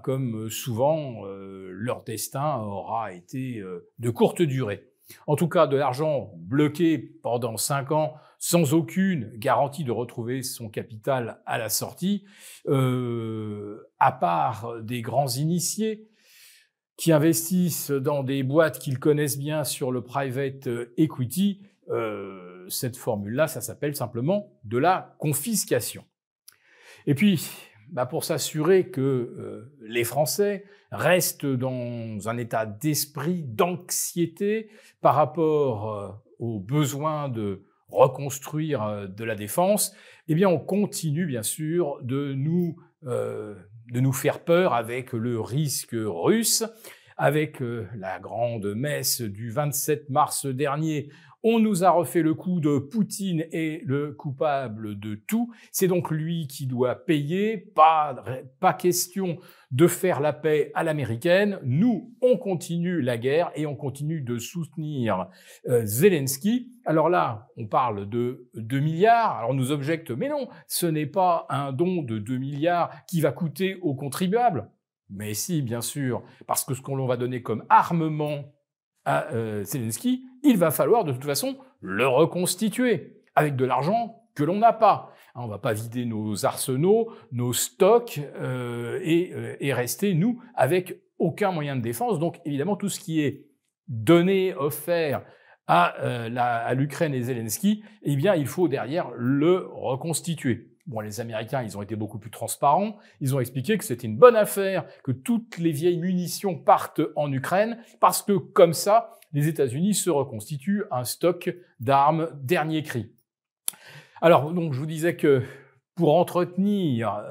[SPEAKER 3] comme souvent, leur destin aura été de courte durée. En tout cas, de l'argent bloqué pendant 5 ans sans aucune garantie de retrouver son capital à la sortie, à part des grands initiés qui investissent dans des boîtes qu'ils connaissent bien sur le private equity, cette formule-là, ça s'appelle simplement de la confiscation. Et puis, pour s'assurer que les Français restent dans un état d'esprit, d'anxiété par rapport aux besoins de reconstruire de la défense, on continue bien sûr de nous faire peur avec le risque russe, avec la grande messe du 27 mars dernier. On nous a refait le coup de Poutine est le coupable de tout. C'est donc lui qui doit payer. Pas question de faire la paix à l'américaine. Nous, on continue la guerre et on continue de soutenir Zelensky. Alors là, on parle de 2 milliards. Alors on nous objecte, mais non, ce n'est pas un don de 2 milliards qui va coûter aux contribuables. Mais si, bien sûr, parce que ce qu'on va donner comme armement à Zelensky, il va falloir de toute façon le reconstituer avec de l'argent que l'on n'a pas. On ne va pas vider nos arsenaux, nos stocks et rester, nous, avec aucun moyen de défense. Donc évidemment, tout ce qui est donné, offert à l'Ukraine et Zelensky, il faut derrière le reconstituer. Bon, les Américains, ils ont été beaucoup plus transparents. Ils ont expliqué que c'était une bonne affaire que toutes les vieilles munitions partent en Ukraine parce que, comme ça, les États-Unis se reconstituent un stock d'armes dernier cri. Alors, donc, je vous disais que pour entretenir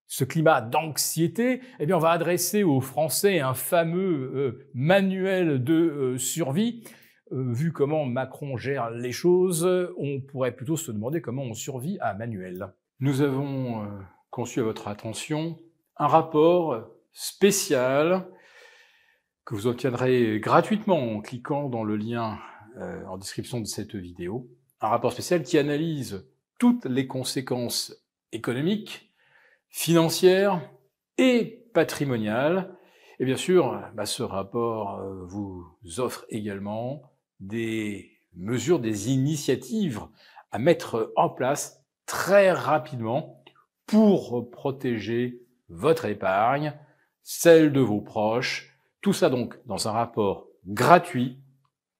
[SPEAKER 3] ce climat d'anxiété, on va adresser aux Français un fameux manuel de survie. Vu comment Macron gère les choses, on pourrait plutôt se demander comment on survit à Manuel. Nous avons conçu à votre attention un rapport spécial que vous obtiendrez gratuitement en cliquant dans le lien en description de cette vidéo. Un rapport spécial qui analyse toutes les conséquences économiques, financières et patrimoniales. Et bien sûr, ce rapport vous offre également des mesures, des initiatives à mettre en place très rapidement pour protéger votre épargne, celle de vos proches. Tout ça donc dans un rapport gratuit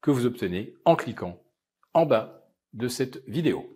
[SPEAKER 3] que vous obtenez en cliquant en bas de cette vidéo.